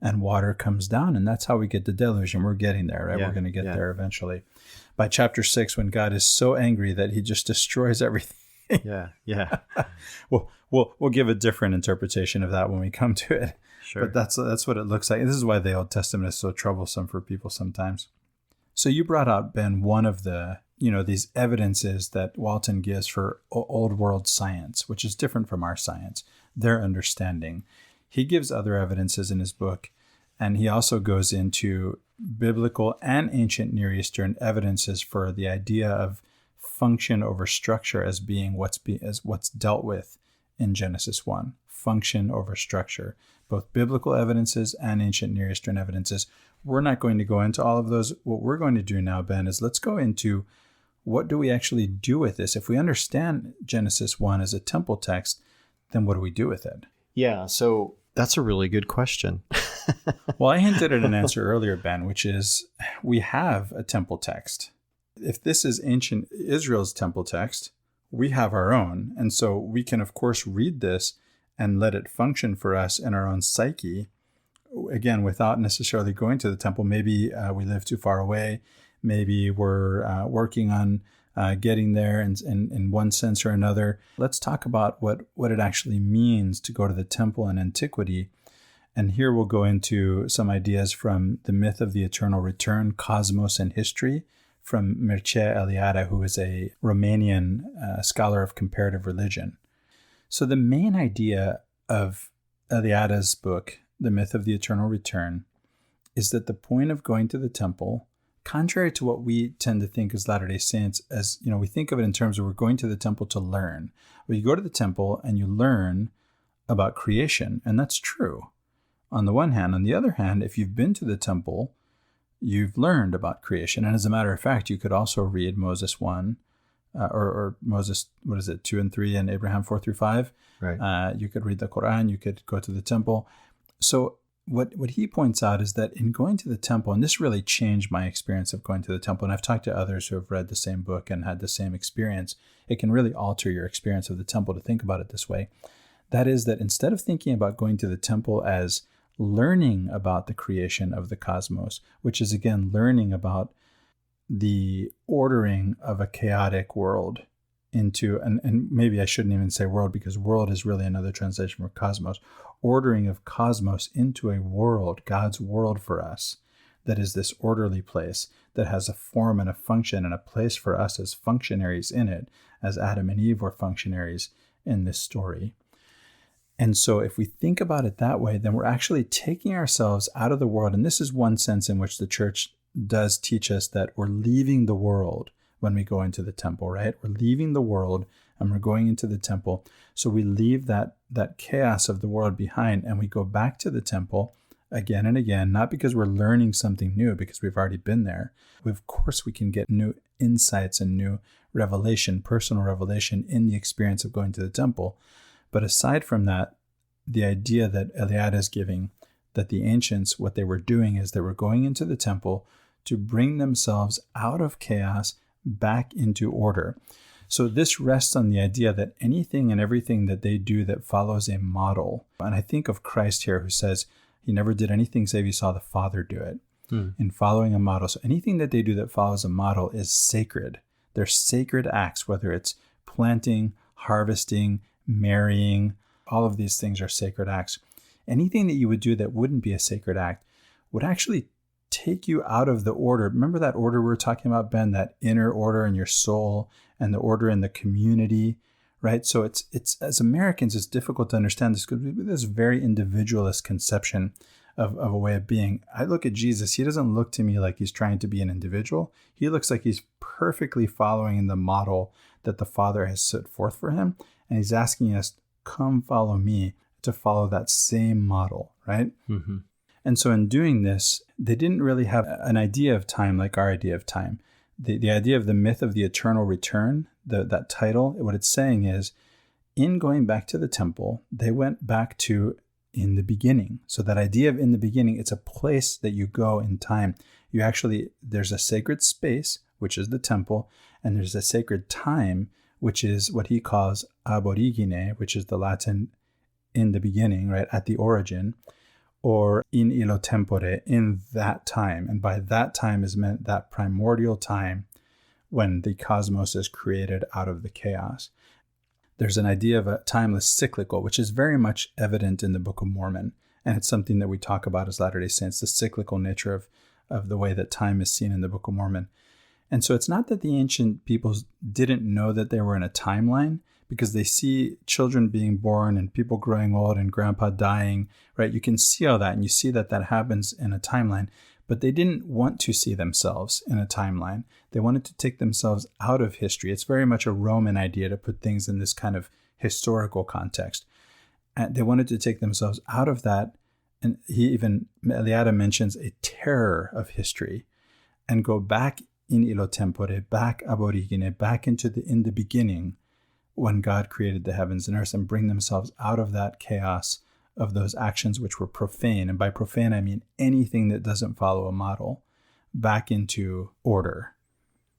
and water comes down. And that's how we get the deluge. And we're getting there, right? Yeah, we're going to get there eventually. By chapter 6, when God is so angry that he just destroys everything. Yeah, yeah. We'll give a different interpretation of that when we come to it. Sure. But that's what it looks like. This is why the Old Testament is so troublesome for people sometimes. So you brought out, Ben, one of the, these evidences that Walton gives for old world science, which is different from our science, their understanding. He gives other evidences in his book, and he also goes into biblical and ancient Near Eastern evidences for the idea of function over structure as being what's dealt with in Genesis 1. Function over structure, both biblical evidences and ancient Near Eastern evidences. We're not going to go into all of those. What we're going to do now, Ben, is let's go into what do we actually do with this? If we understand Genesis 1 as a temple text, then what do we do with it? Yeah, so that's a really good question. Well, I hinted at an answer earlier, Ben, which is we have a temple text. If this is ancient Israel's temple text, we have our own. And so we can, of course, read this and let it function for us in our own psyche, again, without necessarily going to the temple. Maybe we live too far away. Maybe we're working on getting there in one sense or another. Let's talk about what it actually means to go to the temple in antiquity. And here we'll go into some ideas from the myth of the eternal return, cosmos and history, from Mircea Eliade, who is a Romanian scholar of comparative religion. So the main idea of Eliade's book, The Myth of the Eternal Return, is that the point of going to the temple, contrary to what we tend to think as Latter-day Saints, as we think of it in terms of we're going to the temple to learn. Well, you go to the temple and you learn about creation, and that's true on the one hand. On the other hand, if you've been to the temple, you've learned about creation. And as a matter of fact, you could also read Moses 1, or Moses, 2 and 3, and Abraham 4 through 5. Right. You could read the Quran, you could go to the temple. So what he points out is that in going to the temple, and this really changed my experience of going to the temple, and I've talked to others who have read the same book and had the same experience, it can really alter your experience of the temple to think about it this way. That is that instead of thinking about going to the temple as learning about the creation of the cosmos, which is again learning about the ordering of a chaotic world into, and maybe I shouldn't even say world, because world is really another translation for cosmos, ordering of cosmos into a world, God's world for us, that is this orderly place that has a form and a function and a place for us as functionaries in it, as Adam and Eve were functionaries in this story. And so if we think about it that way, then we're actually taking ourselves out of the world. And this is one sense in which the church does teach us that we're leaving the world when we go into the temple, right? We're leaving the world and we're going into the temple. So we leave that chaos of the world behind and we go back to the temple again and again, not because we're learning something new, because we've already been there. Of course, we can get new insights and new revelation, personal revelation in the experience of going to the temple. But aside from that, the idea that Eliade is giving, that the ancients, what they were doing is they were going into the temple to bring themselves out of chaos back into order. So this rests on the idea that anything and everything that they do that follows a model, and I think of Christ here who says he never did anything save he saw the Father do it, in following a model. So anything that they do that follows a model is sacred. They're sacred acts, whether it's planting, harvesting, marrying, all of these things are sacred acts. Anything that you would do that wouldn't be a sacred act would actually take you out of the order. Remember that order we were talking about, Ben, that inner order in your soul and the order in the community, right? So it's as Americans, it's difficult to understand this because we have this very individualist conception of a way of being. I look at Jesus. He doesn't look to me like he's trying to be an individual. He looks like he's perfectly following the model that the Father has set forth for him. And he's asking us, come follow me, to follow that same model, right? Mm-hmm. And so in doing this, they didn't really have an idea of time like our idea of time. The idea of the myth of the eternal return, that title, what it's saying is, in going back to the temple, they went back to in the beginning. So that idea of in the beginning, it's a place that you go in time. There's a sacred space, which is the temple, and there's a sacred time, which is what he calls ab origine, which is the Latin in the beginning, right, at the origin, or in illo tempore, in that time. And by that time is meant that primordial time when the cosmos is created out of the chaos. there's an idea of a timeless cyclical, which is very much evident in the Book of Mormon. And it's something that we talk about as Latter-day Saints, the cyclical nature of the way that time is seen in the Book of Mormon. And so it's not that the ancient peoples didn't know that they were in a timeline, because they see children being born and people growing old and grandpa dying, right? You can see all that, and you see that that happens in a timeline. But they didn't want to see themselves in a timeline. They wanted to take themselves out of history. It's very much a Roman idea to put things in this kind of historical context. And they wanted to take themselves out of that. And Eliade mentions a terror of history, and go back in illo tempore, back ab origine, back into in the beginning, when God created the heavens and earth, and bring themselves out of that chaos of those actions which were profane. And by profane, I mean anything that doesn't follow a model, back into order.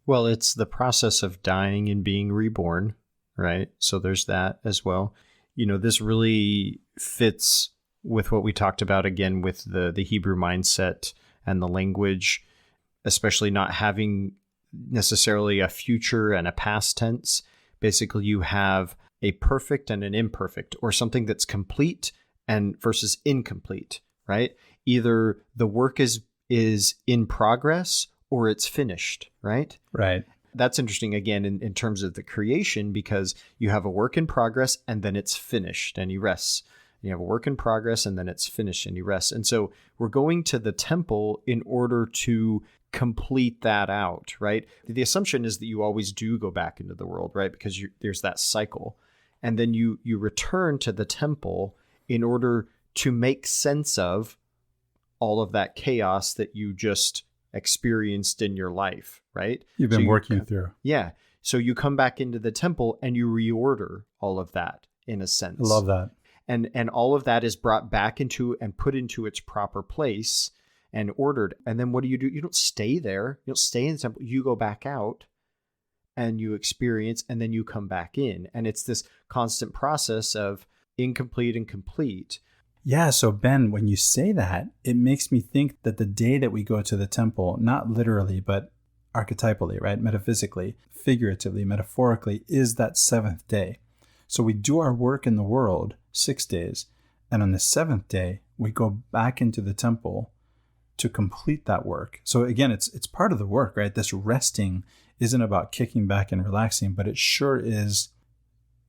Well, it's the process of dying and being reborn, right? So there's that as well. This really fits with what we talked about again with the Hebrew mindset and the language, especially not having necessarily a future and a past tense. Basically, you have a perfect and an imperfect, or something that's complete and versus incomplete, right? Either the work is in progress or it's finished, right? Right. That's interesting, again, in terms of the creation, because you have a work in progress and then it's finished and he rests. You have a work in progress and then it's finished and he rests. And so we're going to the temple in order to complete that out, right? The assumption is that you always do go back into the world, right? Because there's that cycle. And then you return to the temple in order to make sense of all of that chaos that you just experienced in your life, right? You've been working through. Yeah. So you come back into the temple and you reorder all of that in a sense. I love that. And all of that is brought back into and put into its proper place and ordered. And then what do? You don't stay there. You don't stay in the temple. You go back out and you experience, and then you come back in. And it's this constant process of incomplete and complete. Yeah. So Ben, when you say that, it makes me think that the day that we go to the temple, not literally, but archetypally, right? Metaphysically, figuratively, metaphorically, is that seventh day. So we do our work in the world 6 days. And on the seventh day, we go back into the temple to complete that work. So again, it's part of the work, right? This resting isn't about kicking back and relaxing, but it sure is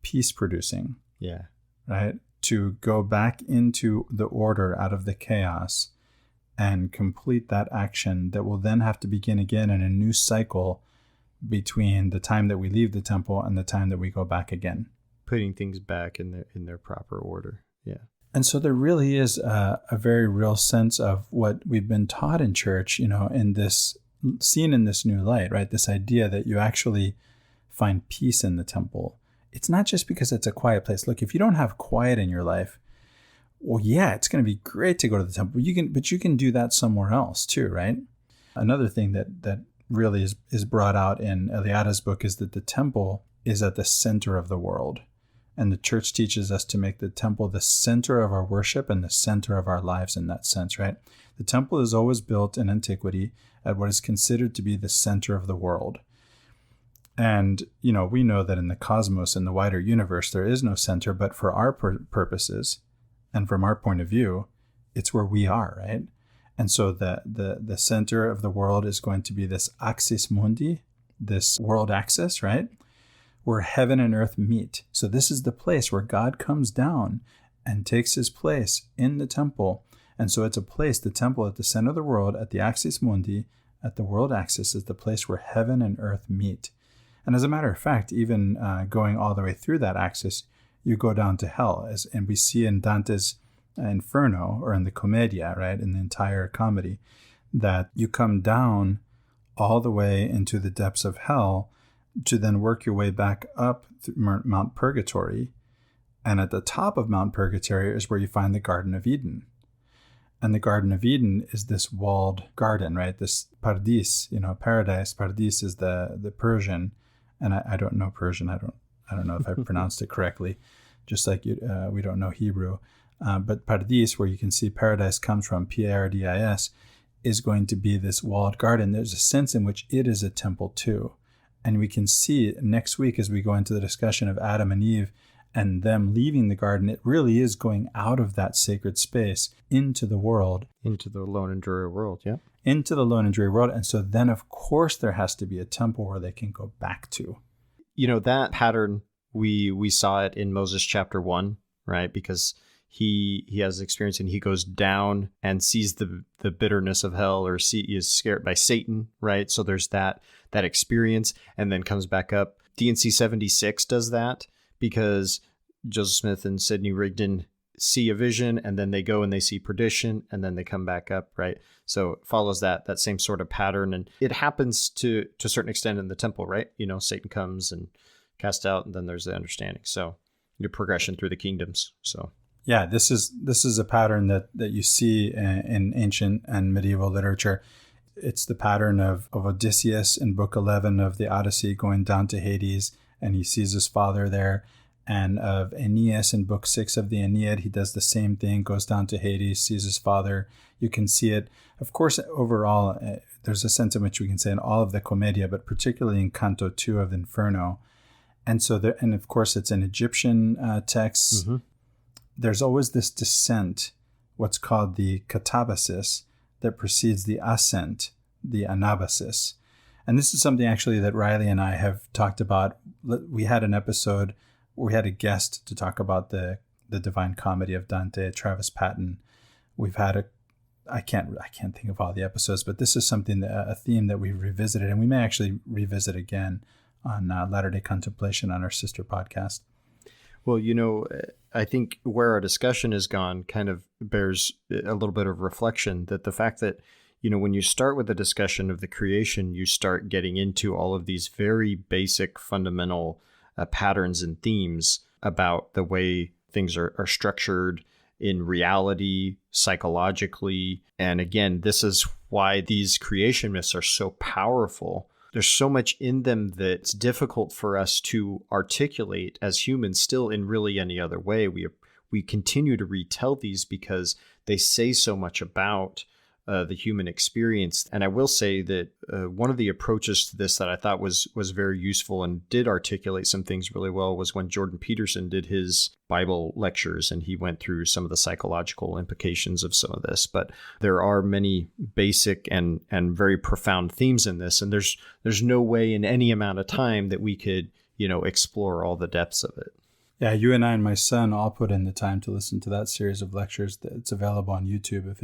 peace producing. Yeah. Right? To go back into the order out of the chaos and complete that action that will then have to begin again in a new cycle between the time that we leave the temple and the time that we go back again. Putting things back in their proper order. Yeah. And so there really is a very real sense of what we've been taught in church, in this, seen in this new light, right? This idea that you actually find peace in the temple. It's not just because it's a quiet place. Look, if you don't have quiet in your life, well, yeah, it's going to be great to go to the temple. But you can do that somewhere else too, right? Another thing that really is brought out in Eliade's book is that the temple is at the center of the world. And the church teaches us to make the temple the center of our worship and the center of our lives in that sense, right? The temple is always built in antiquity at what is considered to be the center of the world. And, we know that in the cosmos, in the wider universe, there is no center, but for our purposes and from our point of view, it's where we are, right? And so the center of the world is going to be this axis mundi, this world axis, right? Where heaven and earth meet. So this is the place where God comes down and takes his place in the temple. And so it's a place, the temple at the center of the world, at the axis mundi, at the world axis, is the place where heaven and earth meet. And as a matter of fact, even going all the way through that axis, you go down to hell. And we see in Dante's Inferno, or in the Commedia, right, in the entire comedy, that you come down all the way into the depths of hell to then work your way back up through Mount Purgatory. And at the top of Mount Purgatory is where you find the Garden of Eden. And the Garden of Eden is this walled garden, right? This paradis, paradise. Paradis is the Persian. And I don't know Persian. I don't know if I pronounced it correctly, just like we don't know Hebrew. But paradis, where you can see paradise comes from, P-A-R-D-I-S, is going to be this walled garden. There's a sense in which it is a temple too. And we can see next week as we go into the discussion of Adam and Eve and them leaving the garden, it really is going out of that sacred space into the world. Into the lone and dreary world, yeah. Into the lone and dreary world. And so then, of course, there has to be a temple where they can go back to. That pattern, we saw it in Moses chapter 1, right? Because he has experience and he goes down and sees the bitterness of hell, or he is scared by Satan, right? So there's that experience, and then comes back up. DNC 76 does that because Joseph Smith and Sidney Rigdon see a vision, and then they go and they see perdition, and then they come back up, right? So it follows that same sort of pattern, and it happens to a certain extent in the temple, right? Satan comes and cast out, and then there's the understanding. So your progression through the kingdoms. So yeah, this is a pattern that you see in ancient and medieval literature. It's the pattern of Odysseus in Book 11 of the Odyssey going down to Hades, and he sees his father there. And of Aeneas in Book 6 of the Aeneid, he does the same thing, goes down to Hades, sees his father. You can see it. Of course, overall, there's a sense in which we can say in all of the Commedia, but particularly in Canto 2 of Inferno. And so, and of course, it's an Egyptian text. Mm-hmm. There's always this descent, what's called the katabasis, that precedes the ascent, the anabasis. And this is something actually that Riley and I have talked about. We had an episode where we had a guest to talk about the Divine Comedy of Dante, Travis Patton. We've had I can't think of all the episodes, but this is something, a theme that we've revisited, and we may actually revisit again on Latter-day Contemplation on our sister podcast. Well, I think where our discussion has gone kind of bears a little bit of reflection, that the fact that, when you start with a discussion of the creation, you start getting into all of these very basic fundamental patterns and themes about the way things are structured in reality, psychologically. And again, this is why these creation myths are so powerful. There's so much in them that's difficult for us to articulate as humans still in really any other way. We continue to retell these because they say so much about the human experience. And I will say that one of the approaches to this that I thought was very useful and did articulate some things really well was when Jordan Peterson did his Bible lectures, and he went through some of the psychological implications of some of this. But there are many basic and very profound themes in this, and there's no way in any amount of time that we could, explore all the depths of it. Yeah, you and I and my son all put in the time to listen to that series of lectures. It's available on YouTube if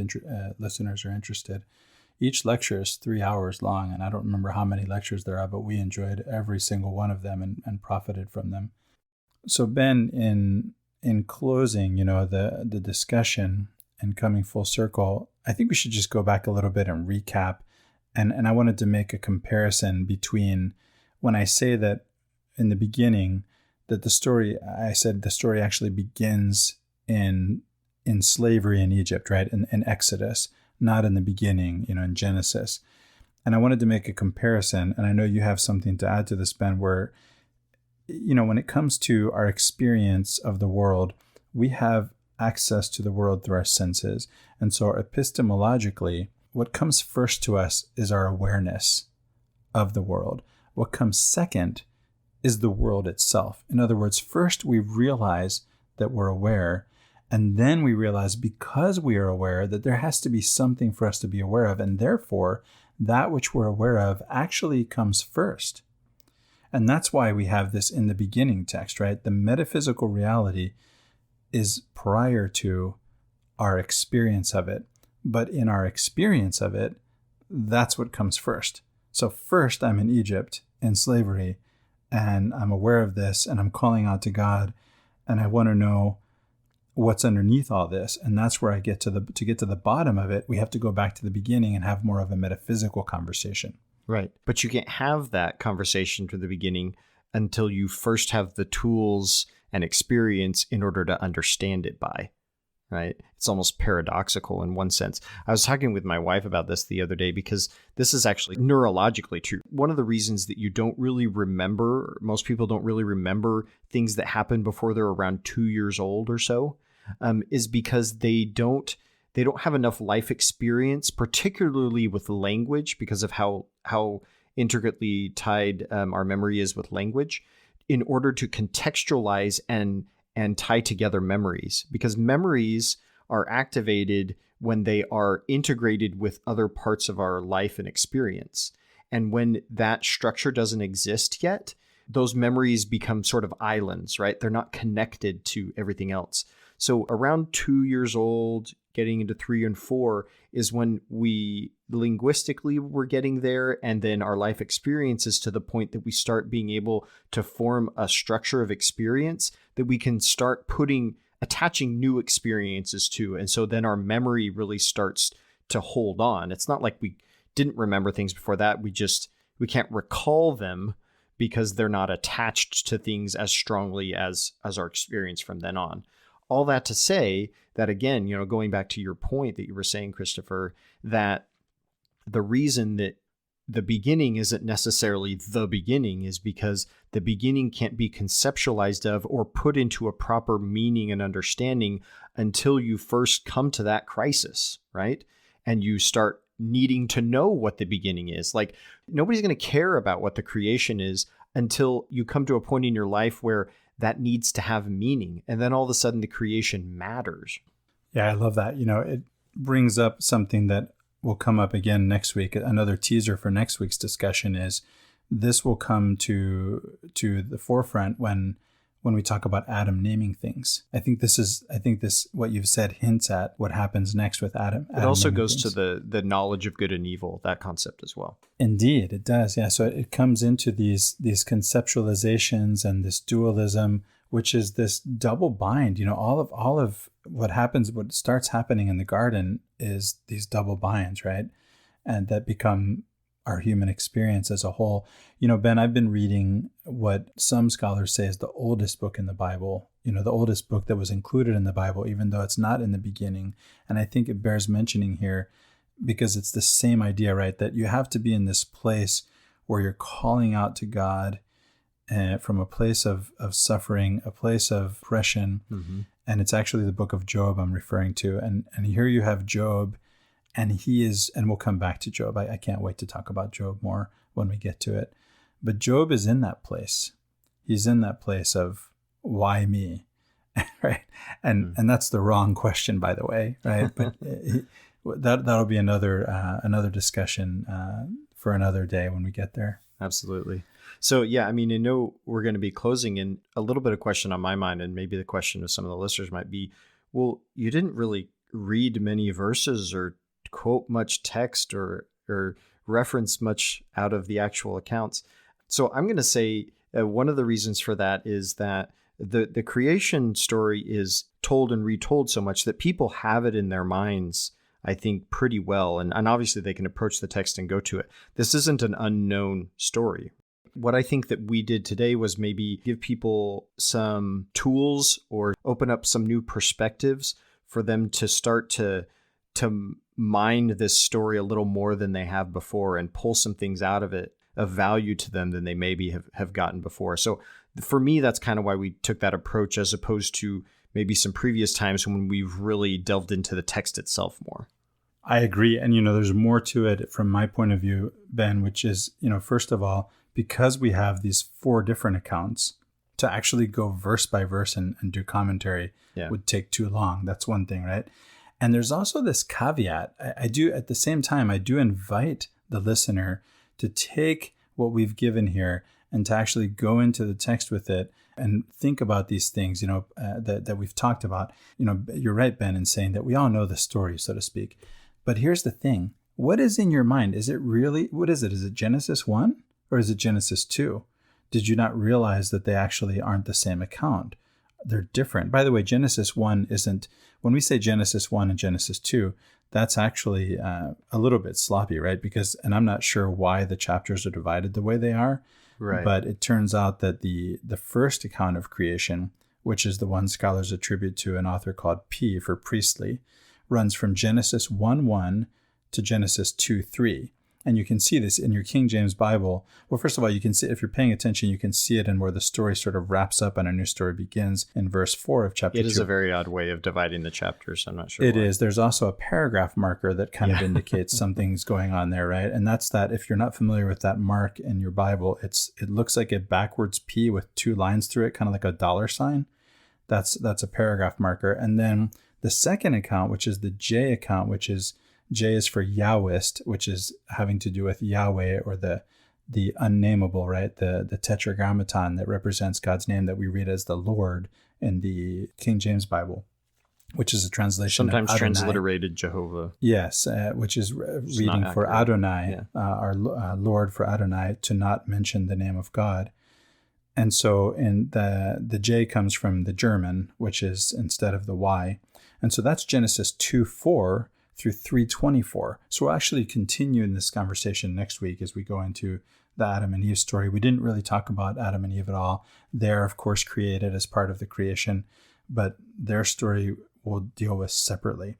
listeners are interested. Each lecture is 3 hours long, and I don't remember how many lectures there are, but we enjoyed every single one of them and profited from them. So Ben, in closing, the discussion and coming full circle, I think we should just go back a little bit and recap. And I wanted to make a comparison between when I say that in the beginning, that the story actually begins in slavery in Egypt, right? In Exodus, not in the beginning, in Genesis. And I wanted to make a comparison, and I know you have something to add to this, Ben, where, when it comes to our experience of the world, we have access to the world through our senses. And so epistemologically, what comes first to us is our awareness of the world. What comes second is the world itself. In other words, first we realize that we're aware, and then we realize because we are aware that there has to be something for us to be aware of, and therefore that which we're aware of actually comes first. And that's why we have this in the beginning text, right? The metaphysical reality is prior to our experience of it, but in our experience of it, that's what comes first. So first I'm in Egypt in slavery, and I'm aware of this, and I'm calling out to God, and I want to know what's underneath all this. And that's where I get to get to the bottom of it. We have to go back to the beginning and have more of a metaphysical conversation. Right. But you can't have that conversation from the beginning until you first have the tools and experience in order to understand it by. Right? It's almost paradoxical in one sense. I was talking with my wife about this the other day because this is actually neurologically true. One of the reasons that you don't really remember, most people don't really remember things that happened before they're around 2 years old or so, is because they don't have enough life experience, particularly with language, because of how intricately tied our memory is with language in order to contextualize and tie together memories, because memories are activated when they are integrated with other parts of our life and experience. And when that structure doesn't exist yet, those memories become sort of islands, right? They're not connected to everything else. So around 2 years old, getting into 3 and 4 is when we linguistically we're getting there. And then our life experiences to the point that we start being able to form a structure of experience that we can start attaching new experiences to. And so then our memory really starts to hold on. It's not like we didn't remember things before that. We can't recall them because they're not attached to things as strongly as our experience from then on. All that to say that, again, going back to your point that you were saying, Christopher, that the reason that the beginning isn't necessarily the beginning is because the beginning can't be conceptualized of or put into a proper meaning and understanding until you first come to that crisis, right? And you start needing to know what the beginning is. Like, nobody's going to care about what the creation is until you come to a point in your life where that needs to have meaning. And then all of a sudden the creation matters. Yeah, I love that. It brings up something that will come up again next week. Another teaser for next week's discussion is this will come to the forefront when we talk about Adam naming things. I think this what you've said hints at what happens next with Adam. It also goes to the knowledge of good and evil, that concept as well. Indeed, it does. Yeah. So it comes into these conceptualizations and this dualism, which is this double bind. All of what starts happening in the garden is these double binds, right? And that become our human experience as a whole. Ben, I've been reading what some scholars say is the oldest book in the Bible, the oldest book that was included in the Bible, even though it's not in the beginning. And I think it bears mentioning here because it's the same idea, right? That you have to be in this place where you're calling out to God from a place of suffering, a place of oppression. Mm-hmm. And it's actually the book of Job I'm referring to. And here you have Job, and and we'll come back to Job. I can't wait to talk about Job more when we get to it. But Job is in that place. He's in that place of, why me? Right? And that's the wrong question, by the way, right? But that'll be another discussion for another day when we get there. Absolutely. So, yeah, I know we're going to be closing, and a little bit of question on my mind, and maybe the question of some of the listeners might be, well, you didn't really read many verses or quote much text or reference much out of the actual accounts. So I'm going to say one of the reasons for that is that the creation story is told and retold so much that people have it in their minds, I think, pretty well. And obviously they can approach the text and go to it. This isn't an unknown story. What I think that we did today was maybe give people some tools or open up some new perspectives for them to start to mine this story a little more than they have before and pull some things out of it of value to them than they maybe have gotten before. So for me, that's kind of why we took that approach as opposed to maybe some previous times when we've really delved into the text itself more. I agree. And, there's more to it from my point of view, Ben, which is, first of all, because we have these 4 different accounts, to actually go verse by verse and do commentary would take too long. That's one thing, right? And there's also this caveat. I do, at the same time, I do invite the listener to take what we've given here and to actually go into the text with it and think about these things, that we've talked about. You're right, Ben, in saying that we all know the story, so to speak. But here's the thing. What is in your mind? Is it really, what is it? Is it Genesis 1 or is it Genesis 2? Did you not realize that they actually aren't the same account? They're different. By the way, Genesis 1 isn't, when we say Genesis 1 and Genesis 2, that's actually a little bit sloppy, right? Because, and I'm not sure why the chapters are divided the way they are, right? But it turns out that the first account of creation, which is the one scholars attribute to an author called P for Priestley, runs from Genesis 1:1 to Genesis 2:3. And you can see this in your King James Bible. Well, first of all, you can see, if you're paying attention, you can see it in where the story sort of wraps up and a new story begins in verse 4 of chapter 2. It is a very odd way of dividing the chapters. I'm not sure It why. is. There's also a paragraph marker that kind of indicates something's going on there, right? And that's that. If you're not familiar with that mark in your Bible, it looks like a backwards P with 2 lines through it, kind of like a dollar sign. That's a paragraph marker. And then the second account, which is the J account, which is J is for Yahwist, which is having to do with Yahweh, or the unnameable, right? The tetragrammaton that represents God's name that we read as the Lord in the King James Bible, which is a translation sometimes of Adonai. transliterated Jehovah. Yes, which is reading for Adonai, our Lord, for Adonai, to not mention the name of God. And so in the J comes from the German, which is instead of the Y. And so that's Genesis 2:4 through 3:24. So we'll actually continue in this conversation next week as we go into the Adam and Eve story. We didn't really talk about Adam and Eve at all. They're, of course, created as part of the creation, but their story we'll deal with separately.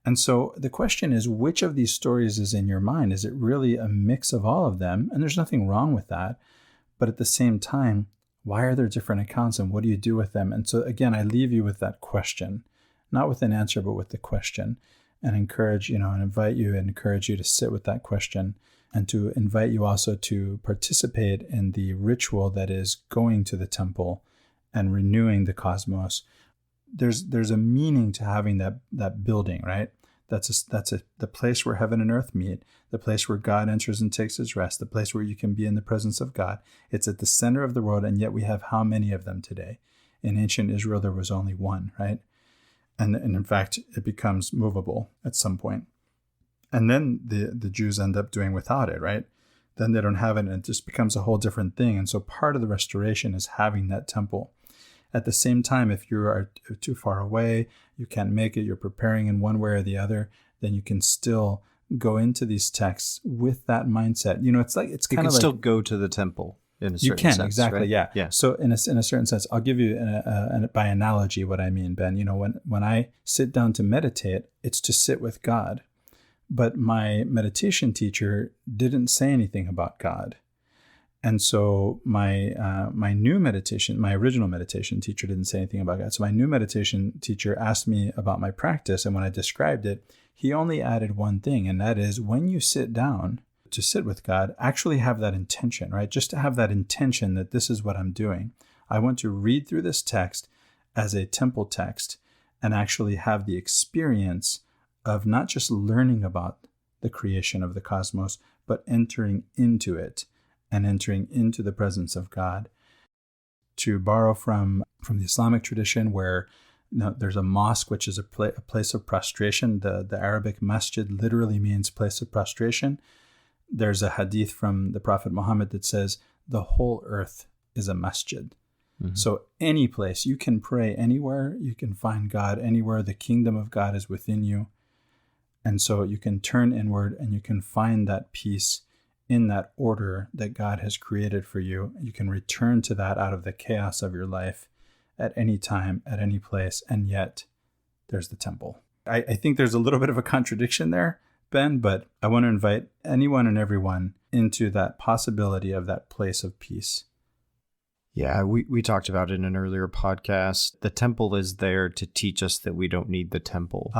And so the question is, which of these stories is in your mind? Is it really a mix of all of them? And there's nothing wrong with that. But at the same time, why are there different accounts and what do you do with them? And so again, I leave you with that question, not with an answer, but with the question, and encourage, and invite you and encourage you to sit with that question, and to invite you also to participate in the ritual that is going to the temple and renewing the cosmos. There's a meaning to having that building, right? That's the place where heaven and earth meet, the place where God enters and takes his rest, the place where you can be in the presence of God. It's at the center of the world, and yet we have how many of them today? In ancient Israel, there was only one, right? And in fact, it becomes movable at some point. And then the Jews end up doing without it, right? Then they don't have it, and it just becomes a whole different thing. And so part of the restoration is having that temple. At the same time, if you are too far away, you can't make it, you're preparing in one way or the other, then you can still go into these texts with that mindset. It's kind of like... You can still go to the temple. In a certain you can, sense, exactly, right? Yeah. So in a certain sense, I'll give you by analogy what I mean, Ben. When I sit down to meditate, it's to sit with God. But my meditation teacher didn't say anything about God. And so my original meditation teacher didn't say anything about God. So my new meditation teacher asked me about my practice. And when I described it, he only added one thing. And that is, when you sit down to sit with God, actually have that intention, right? Just to have that intention that this is what I'm doing. I want to read through this text as a temple text and actually have the experience of not just learning about the creation of the cosmos, but entering into it and entering into the presence of God. To borrow from the Islamic tradition, where there's a mosque, which is a place of prostration. The Arabic masjid literally means place of prostration. There's a hadith from the Prophet Muhammad that says the whole earth is a masjid. Mm-hmm. So any place, you can pray anywhere, you can find God anywhere. The kingdom of God is within you. And so you can turn inward and you can find that peace in that order that God has created for you. You can return to that out of the chaos of your life at any time, at any place. And yet there's the temple. I think there's a little bit of a contradiction there, Ben, but I want to invite anyone and everyone into that possibility of that place of peace. Yeah, we talked about it in an earlier podcast. The temple is there to teach us that we don't need the temple.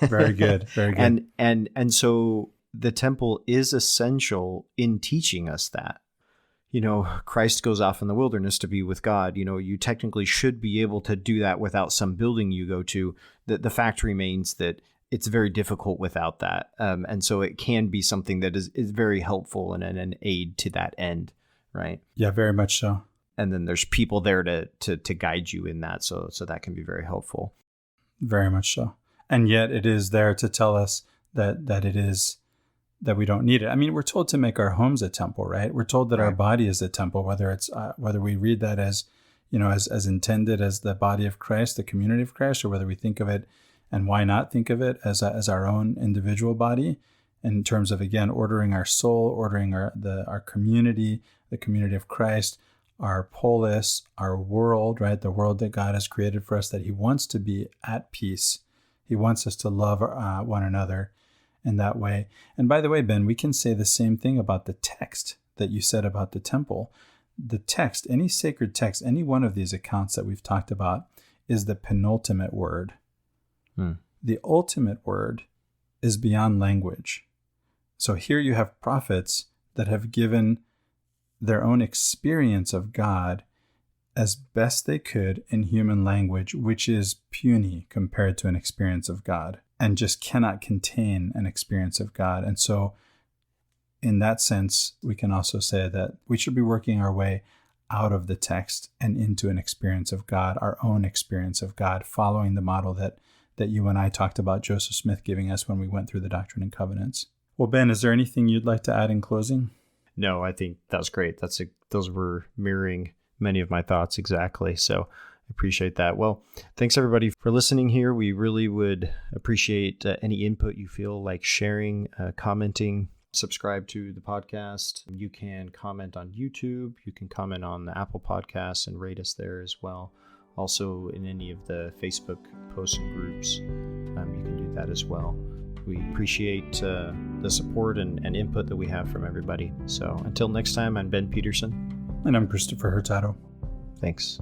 Very good, very good. And so the temple is essential in teaching us that. Christ goes off in the wilderness to be with God. You technically should be able to do that without some building you go to. The fact remains that it's very difficult without that. And so it can be something that is very helpful and an aid to that end, right? Yeah, very much so. And then there's people there to guide you in that. So that can be very helpful. Very much so. And yet it is there to tell us that it is, that we don't need it. I mean, we're told to make our homes a temple, right? We're told that our body is a temple, whether we read that as intended as the body of Christ, the community of Christ, or whether we think of it, and why not think of it as our own individual body, in terms of, again, ordering our soul, ordering our community, the community of Christ, our polis, our world, right? The world that God has created for us, that he wants to be at peace. He wants us to love one another. in that way. And by the way, Ben, we can say the same thing about the text that you said about the temple. The text, any sacred text, any one of these accounts that we've talked about is the penultimate word. The ultimate word is beyond language. So here you have prophets that have given their own experience of God as best they could in human language, which is puny compared to an experience of God and just cannot contain an experience of God. And so in that sense, we can also say that we should be working our way out of the text and into an experience of God, our own experience of God, following the model that you and I talked about Joseph Smith giving us when we went through the Doctrine and Covenants. Well, Ben, is there anything you'd like to add in closing? No, I think that was great. Those were mirroring many of my thoughts exactly. So I appreciate that. Well, thanks everybody for listening here. We really would appreciate any input you feel like sharing, commenting. Subscribe to the podcast. You can comment on YouTube. You can comment on the Apple Podcasts and rate us there as well. Also in any of the Facebook posts and groups, you can do that as well. We appreciate the support and input that we have from everybody. So until next time, I'm Ben Peterson. And I'm Christopher Hurtado. Thanks.